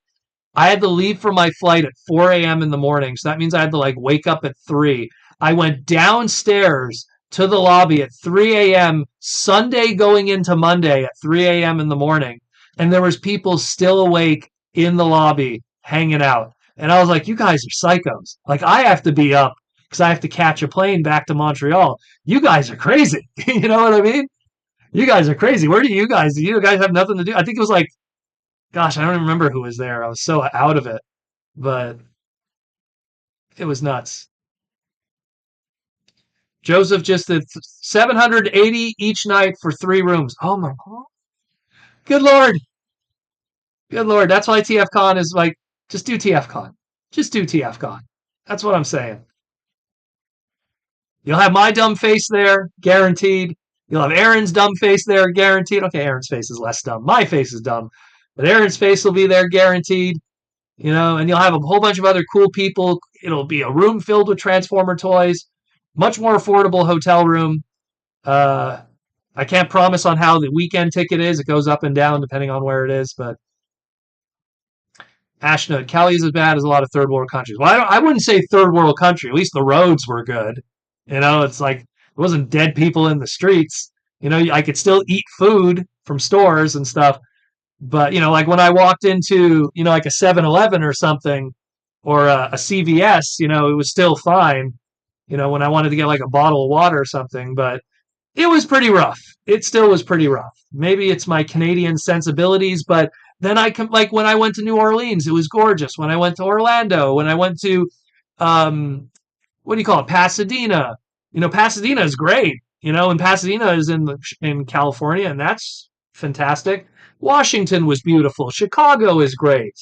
I had to leave for my flight at 4 a.m. in the morning. So that means I had to like wake up at 3. I went downstairs to the lobby at 3 a.m. Sunday going into Monday at 3 a.m. in the morning. And there was people still awake in the lobby hanging out. And I was like, you guys are psychos. Like, I have to be up because I have to catch a plane back to Montreal. You guys are crazy. You know what I mean? You guys are crazy. Where do you guys? Do you guys have nothing to do? I think it was like, gosh, I don't even remember who was there. I was so out of it, but it was nuts. Joseph just did 780 each night for 3 rooms. Oh my God. Good Lord. Good Lord. That's why TFCon is like, just do TFCon. Just do TFCon. That's what I'm saying. You'll have my dumb face there, guaranteed. You'll have Aaron's dumb face there, guaranteed. Okay, Aaron's face is less dumb. My face is dumb. But Aaron's face will be there, guaranteed. And you'll have a whole bunch of other cool people. It'll be a room filled with Transformer toys. Much more affordable hotel room. I can't promise on how the weekend ticket is. It goes up and down depending on where it is. But Ashnod, Cali is as bad as a lot of third world countries. Well, I wouldn't say third world country. At least the roads were good. It's like it wasn't dead people in the streets. I could still eat food from stores and stuff. But, like when I walked into, like a 7-Eleven or something, or a CVS, it was still fine, when I wanted to get like a bottle of water or something, but it was pretty rough. It still was pretty rough. Maybe it's my Canadian sensibilities, but then like when I went to New Orleans, it was gorgeous. When I went to Orlando, when I went to, um, what do you call it, Pasadena? Pasadena is great. And Pasadena is in California, and that's fantastic. Washington was beautiful. Chicago is great,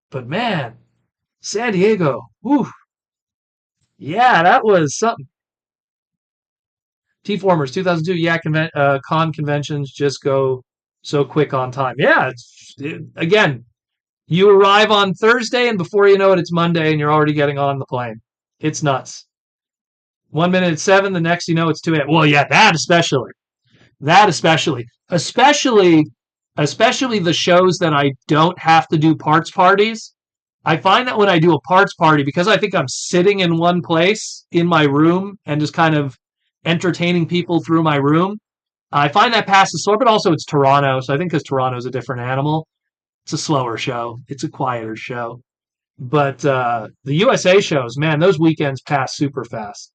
but man, San Diego, whew, yeah, that was something. T-Formers 2002, yeah, con conventions just go so quick on time. Yeah, again, you arrive on Thursday, and before you know it, it's Monday, and you're already getting on the plane. It's nuts. 1 minute it's 7, the next you know it's 2 a.m. Well, yeah, that especially the shows that I don't have to do parts parties. I find that when I do a parts party, because I think I'm sitting in one place in my room and just kind of entertaining people through my room, I find that passes slower, but also it's Toronto. So I think because Toronto's a different animal, it's a slower show. It's a quieter show. But the USA shows, man, those weekends pass super fast.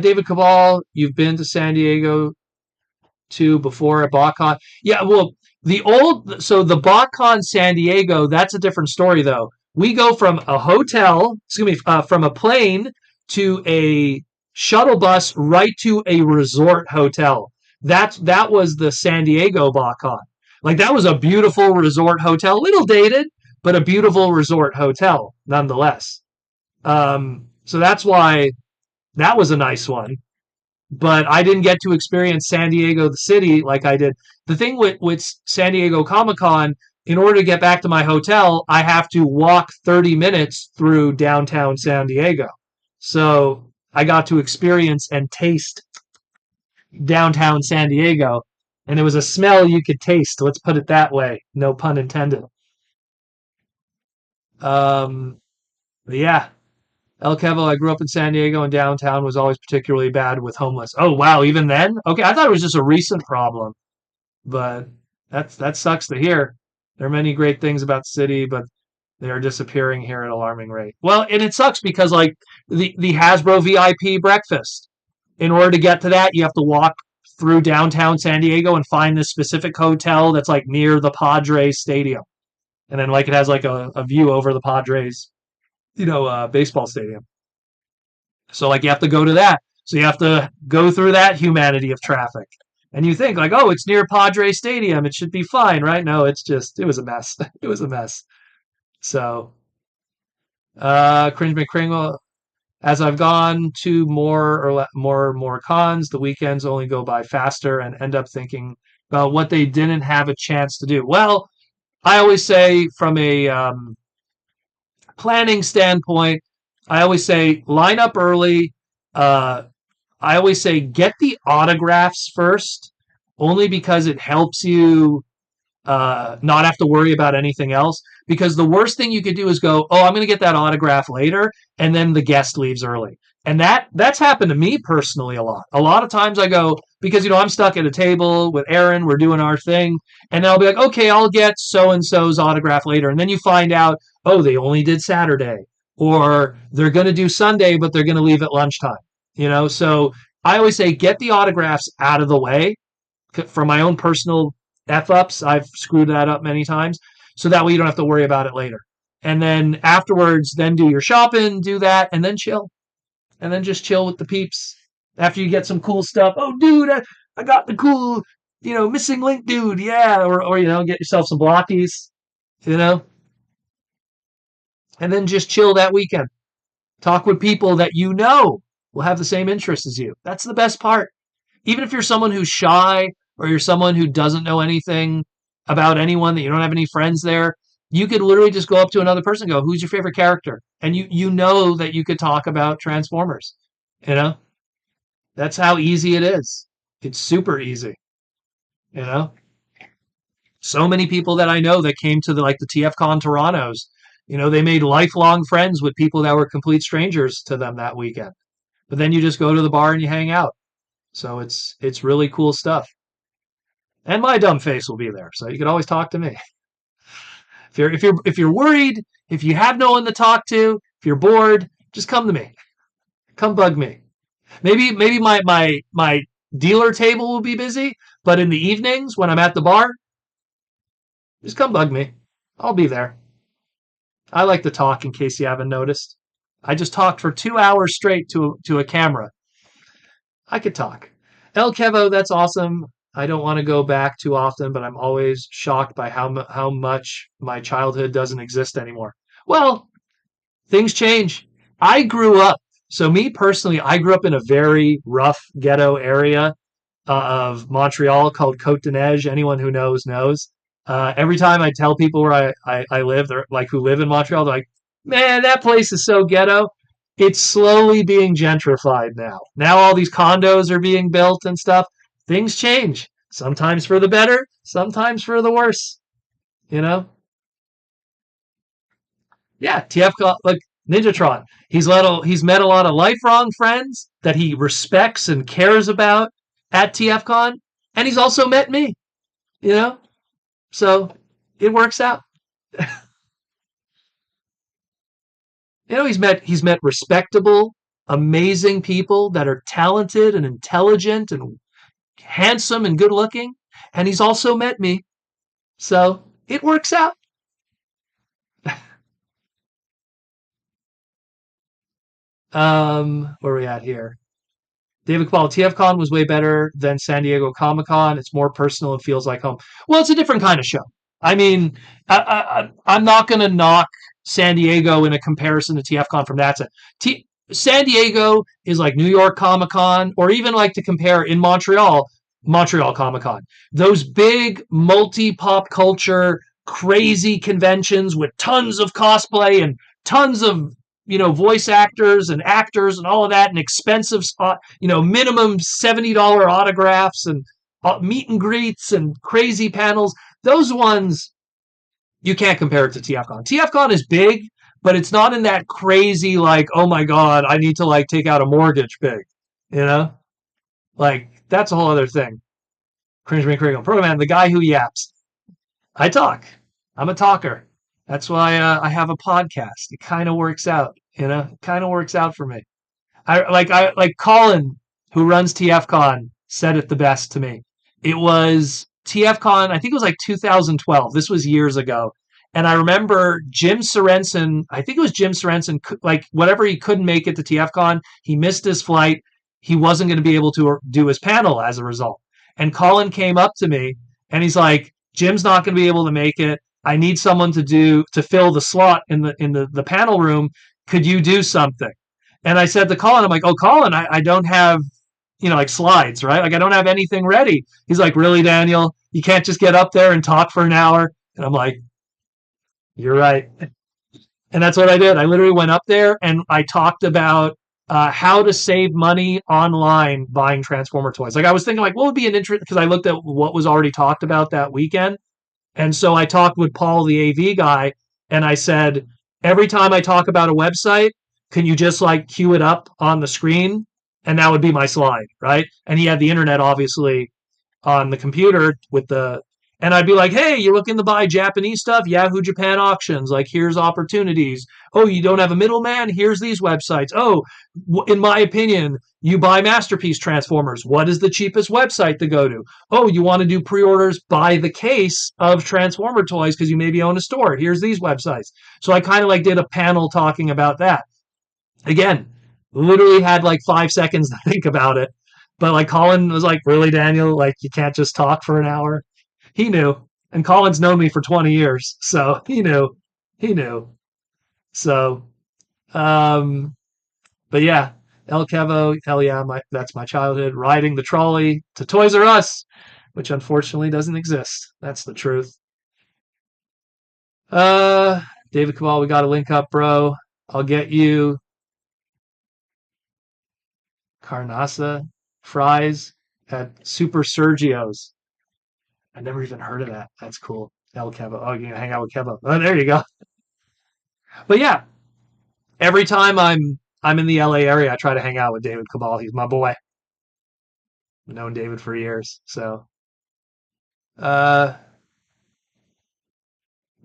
David Cabal, you've been to San Diego too before at BotCon. Yeah, well, the BotCon San Diego, that's a different story though. We go from a hotel, from a plane to a shuttle bus right to a resort hotel. That was the San Diego BotCon. Like that was a beautiful resort hotel, a little dated, but a beautiful resort hotel nonetheless. So that's why that was a nice one, but I didn't get to experience San Diego, the city, like I did. The thing with San Diego Comic Con, in order to get back to my hotel, I have to walk 30 minutes through downtown San Diego. So I got to experience and taste downtown San Diego, and it was a smell you could taste. Let's put it that way. No pun intended. Um, yeah, El Kevo, I grew up in San Diego, and downtown was always particularly bad with homeless. Oh wow, even then? Okay, I thought it was just a recent problem, but that sucks to hear. There are many great things about the city, but they are disappearing here at an alarming rate. Well, and it sucks because like the Hasbro VIP breakfast. In order to get to that, you have to walk through downtown San Diego and find this specific hotel that's like near the Padres stadium, and then like it has like a view over the Padres, baseball stadium. So like you have to go to that. So you have to go through that humanity of traffic. And you think like, oh, it's near Padre Stadium. It should be fine, right? No, it was a mess. It was a mess. So, Cringe McCringle, as I've gone to more cons, the weekends only go by faster and end up thinking about what they didn't have a chance to do. Well, I always say from a planning standpoint, I always say line up early. Uh, I always say get the autographs first, only because it helps you not have to worry about anything else. Because the worst thing you could do is go, oh, I'm going to get that autograph later, and then the guest leaves early. And that's happened to me personally a lot. A lot of times I go, because I'm stuck at a table with Aaron, we're doing our thing, and then I'll be like, okay, I'll get so and so's autograph later, and then you find out, oh, they only did Saturday, or they're going to do Sunday, but they're going to leave at lunchtime. So I always say get the autographs out of the way. From my own personal F ups, I've screwed that up many times. So that way you don't have to worry about it later. And then afterwards, then do your shopping, do that, and then chill. And then just chill with the peeps. After you get some cool stuff. Oh, dude, I got the cool, missing link, dude. Yeah. Or get yourself some blockies, and then just chill that weekend. Talk with people that will have the same interests as you. That's the best part. Even if you're someone who's shy or you're someone who doesn't know anything about anyone, that you don't have any friends there, you could literally just go up to another person and go, who's your favorite character? And you know that you could talk about Transformers. That's how easy it is. It's super easy. So many people that I know that came to the TFCon Toronto's, they made lifelong friends with people that were complete strangers to them that weekend. But then you just go to the bar and you hang out. So it's really cool stuff. And my dumb face will be there, so you can always talk to me. If you're worried, if you have no one to talk to, if you're bored, just come to me. Come bug me. Maybe my dealer table will be busy, but in the evenings when I'm at the bar, just come bug me. I'll be there. I like to talk in case you haven't noticed. I just talked for 2 hours straight to a camera. I could talk. El Kevo, that's awesome. I don't want to go back too often, but I'm always shocked by how much my childhood doesn't exist anymore. Well, things change. I grew up. So me personally, I grew up in a very rough ghetto area of Montreal called Côte de Neige. Anyone who knows knows. Every time I tell people where I live, they're like who live in Montreal, they're like, "Man, that place is so ghetto." It's slowly being gentrified now. Now all these condos are being built and stuff. Things change. Sometimes for the better, sometimes for the worse. You know? Yeah, TF like Ninjatron. He's met a lot of lifelong friends that he respects and cares about at TFCon, and he's also met me. You know, so it works out. He's met respectable, amazing people that are talented and intelligent and handsome and good looking, and he's also met me. So it works out. Where are we at here? David Cabal, TFCon was way better than San Diego Comic Con. It's more personal and feels like home. Well, it's a different kind of show. I mean, I'm not going to knock San Diego in a comparison to TFCon from that side. San Diego is like New York Comic Con, or even like to compare in Montreal, Montreal Comic Con. Those big multi pop culture crazy conventions with tons of cosplay and tons of voice actors and all of that, and expensive spot, minimum $70 autographs and meet and greets and crazy panels. Those ones you can't compare it to TFCon. TFCon is big, but it's not in that crazy like, oh my god, I need to like take out a mortgage big, you know, like that's a whole other thing. Cringe me, Proto Man, the guy who yaps. I talk. I'm a talker. That's why I have a podcast. It kind of works out, It kind of works out for me. I like Colin, who runs TFCon, said it the best to me. It was TFCon. I think it was like 2012. This was years ago, and I remember Jim Sorensen. I think it was Jim Sorensen. Like whatever, he couldn't make it to TFCon. He missed his flight. He wasn't going to be able to do his panel as a result. And Colin came up to me and he's like, "Jim's not going to be able to make it. I need someone to fill the slot in the panel room. Could you do something?" And I said to Colin, I'm like, "Oh, Colin, I don't have, like slides, right? Like I don't have anything ready." He's like, "Really, Daniel? You can't just get up there and talk for an hour?" And I'm like, "You're right." And that's what I did. I literally went up there and I talked about how to save money online buying Transformer toys. Like I was thinking, like, what would be an interest? Because I looked at what was already talked about that weekend, and so I talked with Paul, the AV guy, and I said, every time I talk about a website, can you just like cue it up on the screen? And that would be my slide, right? And he had the internet obviously on the computer and I'd be like, "Hey, you're looking to buy Japanese stuff? Yahoo Japan auctions. Like, here's opportunities. Oh, you don't have a middleman? Here's these websites. Oh, in my opinion, you buy Masterpiece Transformers. What is the cheapest website to go to? Oh, you want to do pre-orders? Buy the case of Transformer toys because you maybe own a store. Here's these websites." So I kind of like did a panel talking about that. Again, literally had like 5 seconds to think about it. But like Colin was like, "Really, Daniel? Like you can't just talk for an hour?" He knew. And Colin's known me for 20 years. So he knew. He knew. So, um, but yeah, El Kevo, hell yeah, that's my childhood. Riding the trolley to Toys R Us, which unfortunately doesn't exist. That's the truth. Uh, David Kamal, we got to link up, bro. I'll get you carnasa fries at Super Sergio's. I never even heard of that. That's cool. El Kevo. Oh, you can hang out with Kevo. Oh, there you go. But yeah, every time I'm in the LA area, I try to hang out with David Cabal. He's my boy. I've known David for years. So, uh,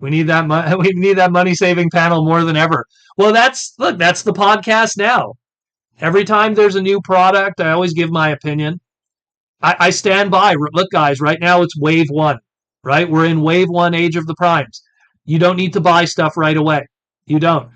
We need that. We need that money saving panel more than ever. Well, that's the podcast now. Every time there's a new product, I always give my opinion. I stand by. Look, guys, right now it's wave one, right? We're in wave one, age of the primes. You don't need to buy stuff right away. You don't.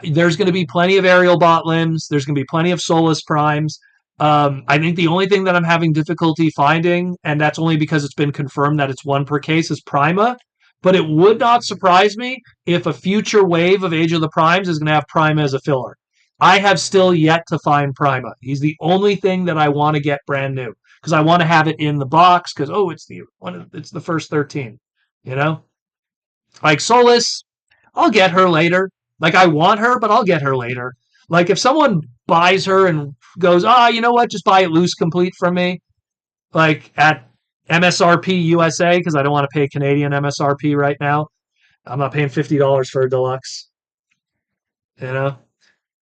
There's going to be plenty of aerial bot limbs. There's going to be plenty of Solus primes. I think the only thing that I'm having difficulty finding, and that's only because it's been confirmed that it's one per case, is Prima. But it would not surprise me if a future wave of Age of the Primes is going to have Prima as a filler. I have still yet to find Prima. He's the only thing that I want to get brand new because I want to have it in the box because it's the first 13, you know. Like Solus, I'll get her later. Like I want her, but I'll get her later. Like if someone buys her and goes, you know what, just buy it loose complete from me, like at MSRP USA because I don't want to pay Canadian MSRP right now. I'm not paying $50 for a deluxe. You know,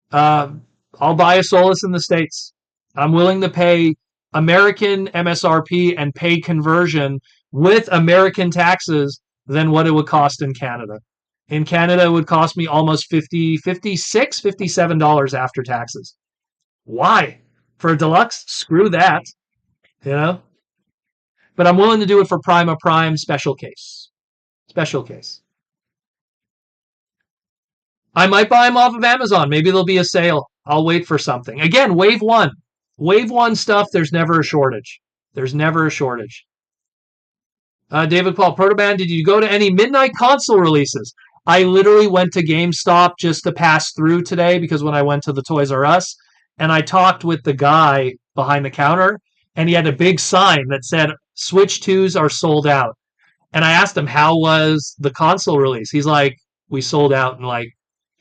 I'll buy a Solus in the States. I'm willing to pay American MSRP and pay conversion with American taxes than what it would cost in Canada. In Canada, it would cost me almost $56, $57 after taxes. Why? For a deluxe? Screw that. You know? But I'm willing to do it for Prima Prime special case. Special case. I might buy them off of Amazon. Maybe there'll be a sale. I'll wait for something. Again, wave one. Wave one stuff, there's never a shortage. There's never a shortage. David Paul, Protoband, did you go to any midnight console releases? I literally went to GameStop just to pass through today because when I went to the Toys R Us, and I talked with the guy behind the counter, and he had a big sign that said, Switch 2s are sold out. And I asked him, how was the console release? He's like, we sold out in like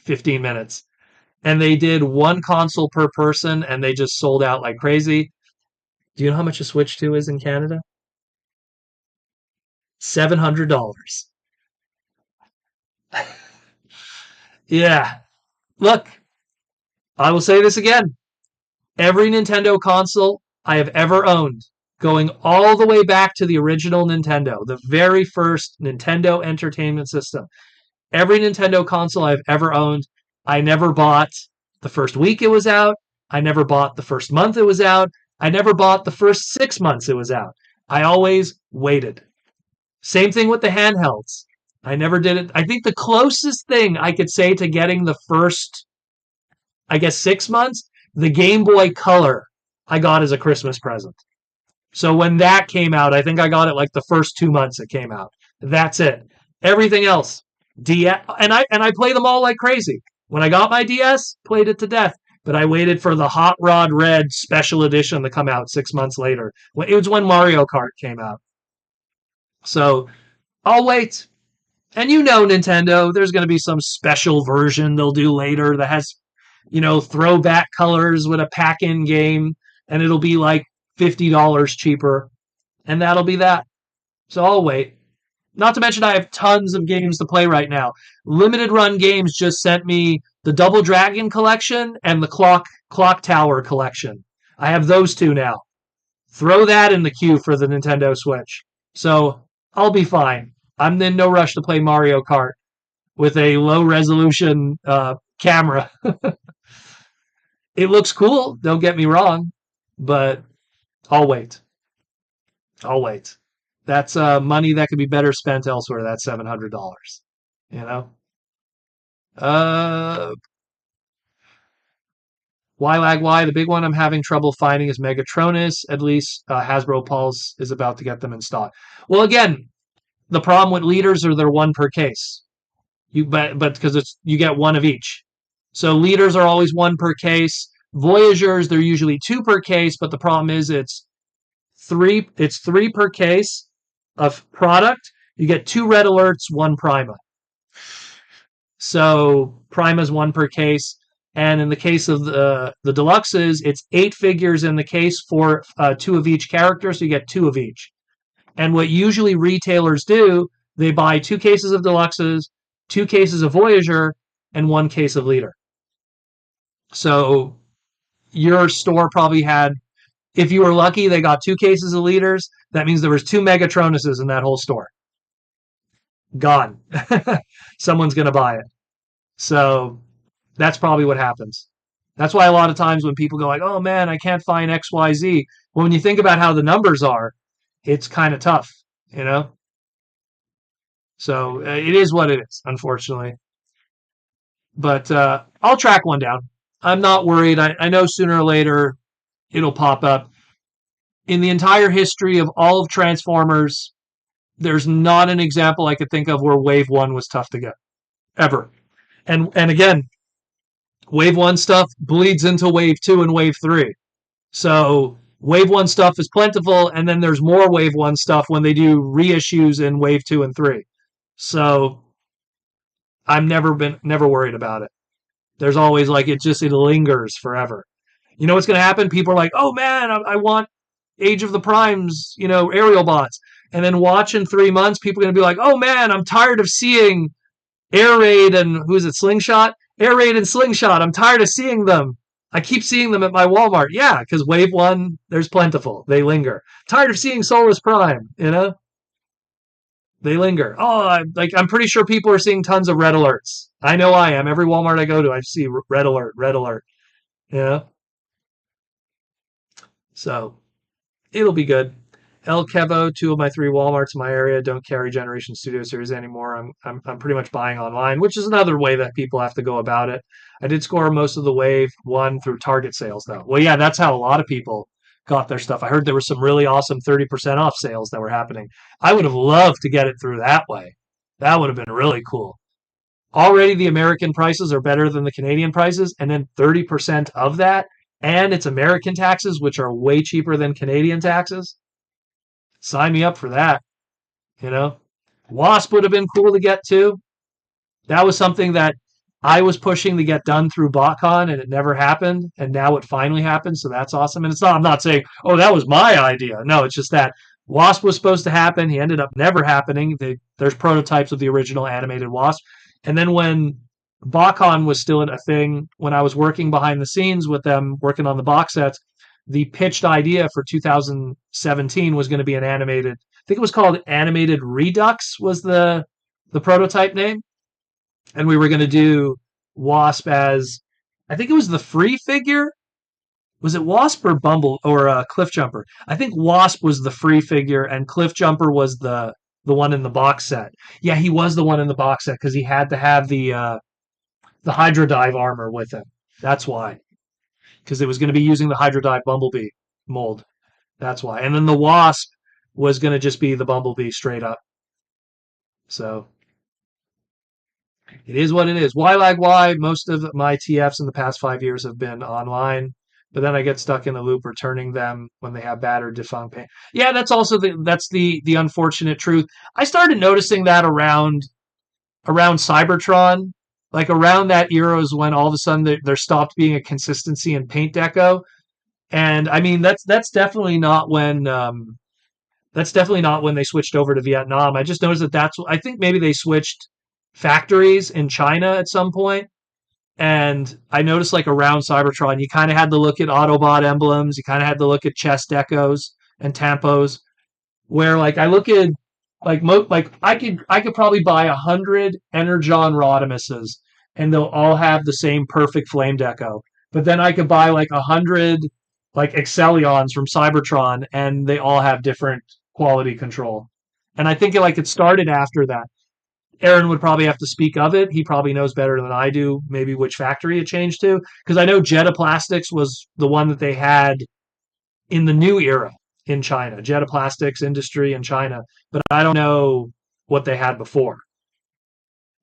15 minutes. And they did one console per person, and they just sold out like crazy. Do you know how much a Switch 2 is in Canada? $700. Yeah. Look, I will say this again. Every Nintendo console I have ever owned, going all the way back to the original Nintendo, the very first Nintendo Entertainment System, every Nintendo console I've ever owned, I never bought the first week it was out. I never bought the first month it was out. I never bought the first 6 months it was out. I always waited. Same thing with the handhelds. I never did it. I think the closest thing I could say to getting the first, 6 months, the Game Boy Color I got as a Christmas present. So when that came out, I think I got it like the first 2 months it came out. That's it. Everything else, DS, and I play them all like crazy. When I got my DS, played it to death. But I waited for the Hot Rod Red Special Edition to come out 6 months later. It was when Mario Kart came out. So I'll wait. And you know Nintendo, there's going to be some special version they'll do later that has, throwback colors with a pack-in game, and it'll be like $50 cheaper, and that'll be that. So I'll wait. Not to mention I have tons of games to play right now. Limited Run Games just sent me the Double Dragon collection and the Clock Tower collection. I have those two now. Throw that in the queue for the Nintendo Switch. So I'll be fine. I'm in no rush to play Mario Kart with a low-resolution camera. It looks cool, don't get me wrong, but I'll wait. I'll wait. That's money that could be better spent elsewhere, that's $700, you know? Why? The big one I'm having trouble finding is Megatronus. At least Hasbro Pulse is about to get them in stock. Well, again, the problem with leaders are they're one per case. But because you get one of each. So leaders are always one per case. Voyagers, they're usually two per case, but the problem is it's three per case of product. You get 2 red alerts, 1 Prima. So Prima's 1 per case. And in the case of the deluxes, it's 8 figures in the case for 2 of each character, so you get 2 of each. And what usually retailers do, they buy 2 cases of deluxes, 2 cases of Voyager, and 1 case of leader. So your store probably had, if you were lucky, they got 2 cases of leaders. That means there was 2 Megatronuses in that whole store. gone. Someone's going to buy it. So that's probably what happens. That's why a lot of times when people go like, "Oh man, I can't find XYZ." Well, when you think about how the numbers are, it's kind of tough, you know? So it is what it is, unfortunately. But I'll track one down. I'm not worried. I know sooner or later it'll pop up. In the entire history of all of Transformers, there's not an example I could think of where Wave 1 was tough to get. Ever. And again, Wave 1 stuff bleeds into Wave 2 and Wave 3. So Wave 1 stuff is plentiful, and then there's more Wave 1 stuff when they do reissues in Wave 2 and 3. So I'm never worried about it. There's always like it lingers forever. You know what's going to happen? People are like, "Oh man, I want Age of the Primes, aerial bots." And then watch in 3 months, people are going to be like, "Oh man, I'm tired of seeing Air Raid and who is it, Slingshot? Air Raid and Slingshot. I'm tired of seeing them. I keep seeing them at my Walmart." Yeah, because Wave 1, there's plentiful. They linger. Tired of seeing Solus Prime, They linger. Oh, I'm pretty sure people are seeing tons of red alerts. I know I am. Every Walmart I go to, I see red alert, red alert. Yeah. So it'll be good. El Kevo, 2 of my 3 Walmarts in my area don't carry Generation Studio Series anymore. I'm pretty much buying online, which is another way that people have to go about it. I did score most of the Wave 1 through Target sales, though. Well, yeah, that's how a lot of people got their stuff. I heard there were some really awesome 30% off sales that were happening. I would have loved to get it through that way. That would have been really cool. Already the American prices are better than the Canadian prices, and then 30% of that, and it's American taxes, which are way cheaper than Canadian taxes. Sign me up for that, you know. Wasp would have been cool to get too. That was something that I was pushing to get done through BotCon, and it never happened, and now it finally happened, so that's awesome. And I'm not saying, "Oh, that was my idea." No, it's just that Wasp was supposed to happen. He ended up never happening. There's prototypes of the original animated Wasp. And then when BotCon was still a thing, when I was working behind the scenes with them, working on the box sets, the pitched idea for 2017 was going to be an animated. I think it was called Animated Redux was the prototype name, and we were going to do Wasp as, I think it was the free figure. Was it Wasp or Bumble or Cliff Jumper? I think Wasp was the free figure, and Cliff Jumper was the one in the box set. Yeah, he was the one in the box set because he had to have the Hydra Dive armor with him. That's why, because it was going to be using the Hydra Dive Bumblebee mold. That's why. And then the Wasp was going to just be the Bumblebee straight up. So it is what it is. Why? Most of my TFs in the past 5 years have been online, but then I get stuck in a loop returning them when they have bad or defunct paint. Yeah, that's also the unfortunate truth. I started noticing that around Cybertron, like around that era is when all of a sudden there stopped being a consistency in paint deco. And I mean that's definitely not when they switched over to Vietnam. I just noticed I think maybe they switched factories in China at some point. And I noticed like around Cybertron, you kind of had to look at Autobot emblems, you kind of had to look at chest decos and tampos. Where like I look at like I could probably buy 100 Energon Rodimuses, and they'll all have the same perfect flame deco. But then I could buy like 100 like Excellions from Cybertron, and they all have different quality control. And I think it started after that. Aaron would probably have to speak of it. He probably knows better than I do, maybe which factory it changed to. Because I know Jetta Plastics was the one that they had in the new era in China, Jetta Plastics industry in China. But I don't know what they had before.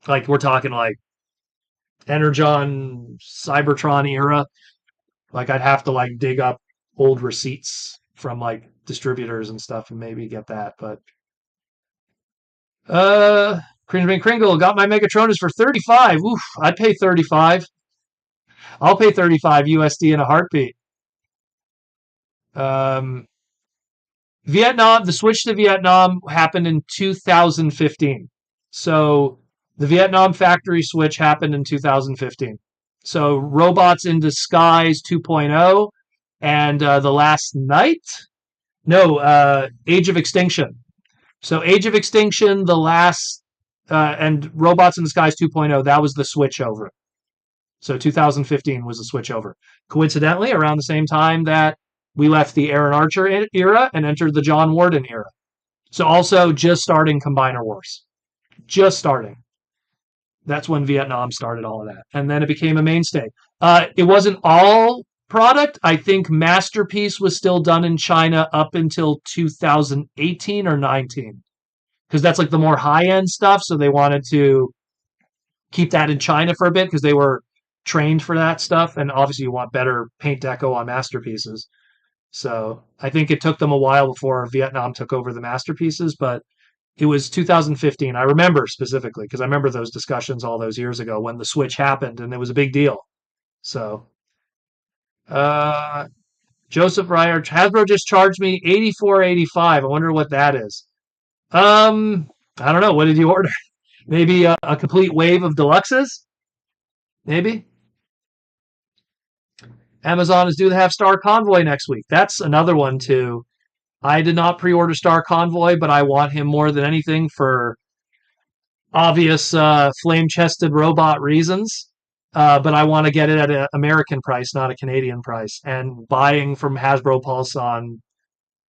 Like we're talking like Energon, Cybertron era. Like I'd have to like dig up old receipts from like distributors and stuff and maybe get that. But Kringle got my Megatronus for 35. Oof, I'd pay 35. I'll pay 35 USD in a heartbeat. Um, Vietnam, the switch to Vietnam happened in 2015. So the Vietnam factory switch happened in 2015. So Robots in Disguise 2.0 and The Last Night? No, Age of Extinction. So Age of Extinction, The Last and Robots in Disguise 2.0, that was the switch over. So 2015 was the switch over. Coincidentally, around the same time that we left the Aaron Archer era and entered the John Warden era. So also just starting Combiner Wars. Just starting. That's when Vietnam started all of that. And then it became a mainstay. It wasn't all product. I think Masterpiece was still done in China up until 2018 or 19. Because that's like the more high-end stuff. So they wanted to keep that in China for a bit because they were trained for that stuff. And obviously you want better paint deco on Masterpieces. So I think it took them a while before Vietnam took over the Masterpieces, but it was 2015. I remember specifically because I remember those discussions all those years ago when the switch happened and it was a big deal. So, uh, Joseph Ryer, Hasbro just charged me $84.85. I wonder what that is. I don't know. What did you order? Maybe a complete wave of deluxes? Maybe. Amazon is due to have Star Convoy next week. That's another one too. I did not pre-order Star Convoy, but I want him more than anything for obvious flame-chested robot reasons. But I want to get it at an American price, not a Canadian price. And buying from Hasbro Pulse on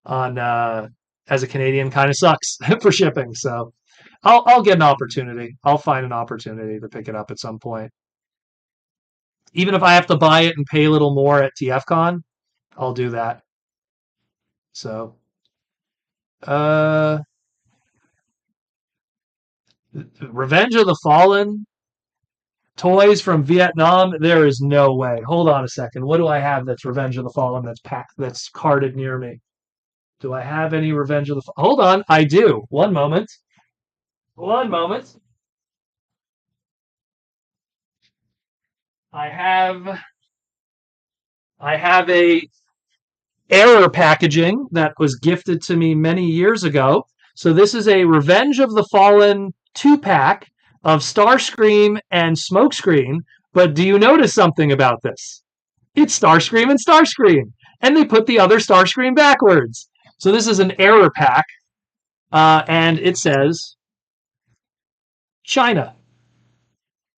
as a Canadian kind of sucks for shipping. So I'll get an opportunity. I'll find an opportunity to pick it up at some point. Even if I have to buy it and pay a little more at TFCon, I'll do that. So, uh, Revenge of the Fallen toys from Vietnam. There is no way. Hold on a second. What do I have that's Revenge of the Fallen that's packed, that's carded near me? Do I have any Revenge of the Fallen? Hold on. I do. One moment. One moment. I have a error packaging that was gifted to me many years ago. So this is a Revenge of the Fallen 2-pack of Starscream and Smokescreen. But do you notice something about this? It's Starscream and Starscream. And they put the other Starscream backwards. So this is an error pack. And it says China.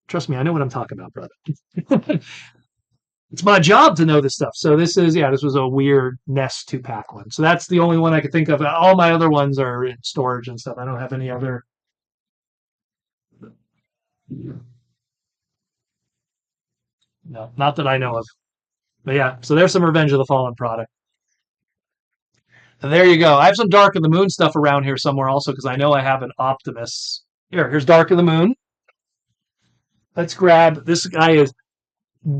Trust me, I know what I'm talking about, brother. It's my job to know this stuff. So this was a weird Nest 2-pack one. So that's the only one I could think of. All my other ones are in storage and stuff. I don't have any other. No, not that I know of. But yeah, so there's some Revenge of the Fallen product. And there you go. I have some Dark of the Moon stuff around here somewhere also because I know I have an Optimus. Here's Dark of the Moon. Let's grab, this guy is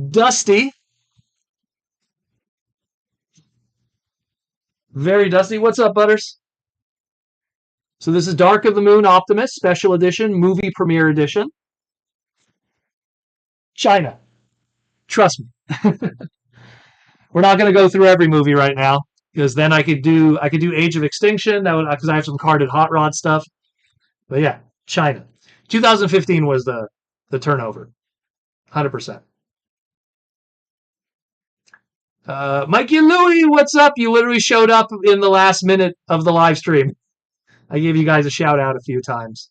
Dusty. Very dusty. What's up, Butters? So this is Dark of the Moon Optimus, Special Edition, Movie Premiere Edition. China. Trust me. We're not going to go through every movie right now because then I could do Age of Extinction. That would, because I have some carded Hot Rod stuff. But yeah, China. 2015 was the turnover. 100%. Mikey Louie, what's up? You literally showed up in the last minute of the live stream. I gave you guys a shout out a few times.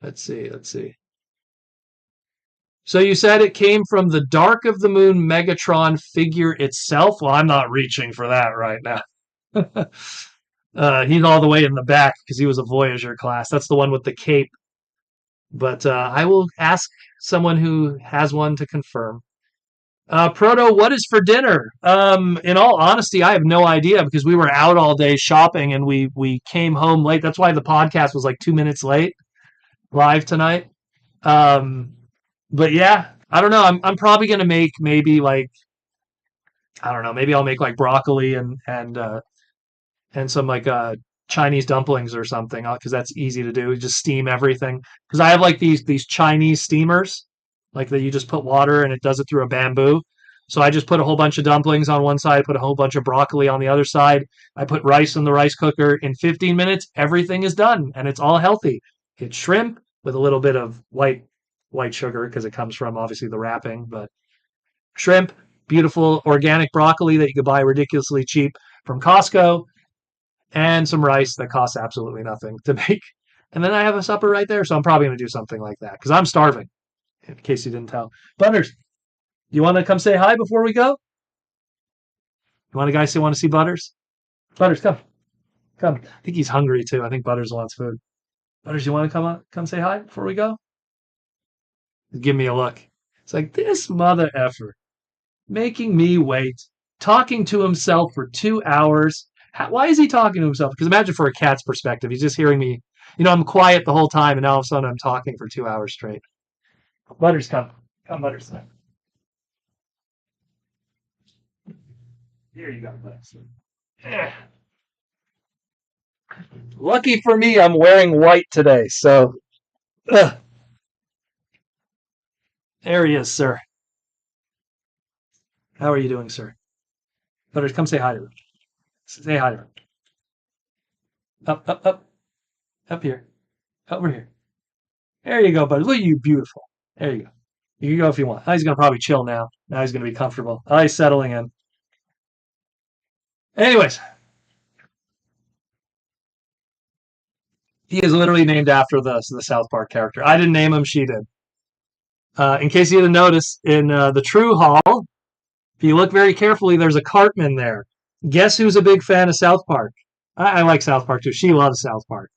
Let's see. So you said it came from the Dark of the Moon Megatron figure itself? Well, I'm not reaching for that right now. He's all the way in the back because he was a Voyager class. That's the one with the cape. But I will ask someone who has one to confirm. Proto, what is for dinner? In all honesty, I have no idea because we were out all day shopping and we came home late. That's why the podcast was like 2 minutes late live tonight. But yeah, I don't know. I'm probably gonna make maybe like, I don't know. Maybe I'll make like broccoli and some like Chinese dumplings or something because that's easy to do. Just steam everything because I have like these Chinese steamers like that you just put water and it does it through a bamboo. So I just put a whole bunch of dumplings on one side, put a whole bunch of broccoli on the other side. I put rice in the rice cooker. In 15 minutes, everything is done and it's all healthy. It's shrimp with a little bit of white sugar because it comes from obviously the wrapping, but shrimp, beautiful organic broccoli that you could buy ridiculously cheap from Costco, and some rice that costs absolutely nothing to make. And then I have a supper right there. So I'm probably going to do something like that because I'm starving, in case you didn't tell. Butters, you want to come say hi before we go? You want a guy want to see Butters? Butters, come. Come. I think he's hungry too. I think Butters wants food. Butters, you want to come say hi before we go? Give me a look. It's like, this mother effer making me wait, talking to himself for 2 hours. Why is he talking to himself? Because imagine for a cat's perspective, he's just hearing me. I'm quiet the whole time, and now all of a sudden I'm talking for 2 hours straight. Butters, come. Come, Butters. Here you go, Butters. Lucky for me, I'm wearing white today, so. There he is, sir. How are you doing, sir? Butters, come say hi to her. Say hi to her. Up, up, up. Up here. Over here. There you go, Butters. Look at you, beautiful. There you go. You can go if you want. He's going to probably chill now. Now he's going to be comfortable. He's settling in. Anyways. He is literally named after the South Park character. I didn't name him. She did. In case you didn't notice, in the True Hall, if you look very carefully, there's a Cartman there. Guess who's a big fan of South Park? I like South Park too. She loves South Park.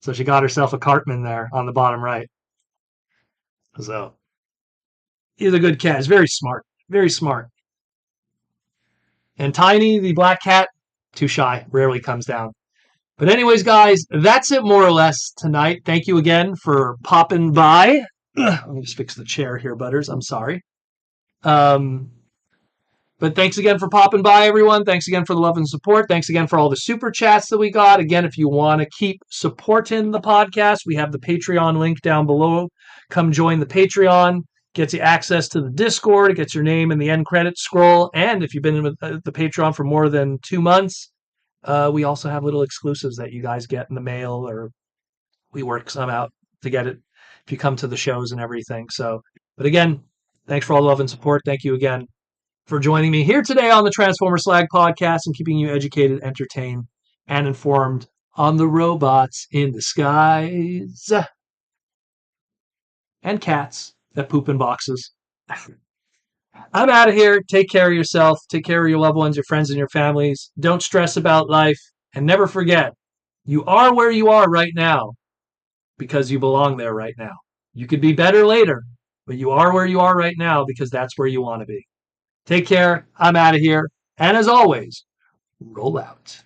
So she got herself a Cartman there on the bottom right. So he's a good cat. He's very smart. Very smart. And Tiny, the black cat, too shy. Rarely comes down. But anyways, guys, that's it more or less tonight. Thank you again for popping by. Let me just fix the chair here, Butters. I'm sorry. But thanks again for popping by, everyone. Thanks again for the love and support. Thanks again for all the super chats that we got. Again, if you want to keep supporting the podcast, we have the Patreon link down below. Come join the Patreon. Gets you access to the Discord. It gets your name in the end credits scroll. And if you've been with the Patreon for more than 2 months, we also have little exclusives that you guys get in the mail, or we work some out to get it if you come to the shows and everything. So, but again, thanks for all the love and support. Thank you again for joining me here today on the Transformers Slag podcast and keeping you educated, entertained, and informed on the robots in disguise and cats that poop in boxes. I'm out of here. Take care of yourself. Take care of your loved ones, your friends, and your families. Don't stress about life. And never forget, you are where you are right now because you belong there right now. You could be better later, but you are where you are right now because that's where you want to be. Take care. I'm out of here. And as always, roll out.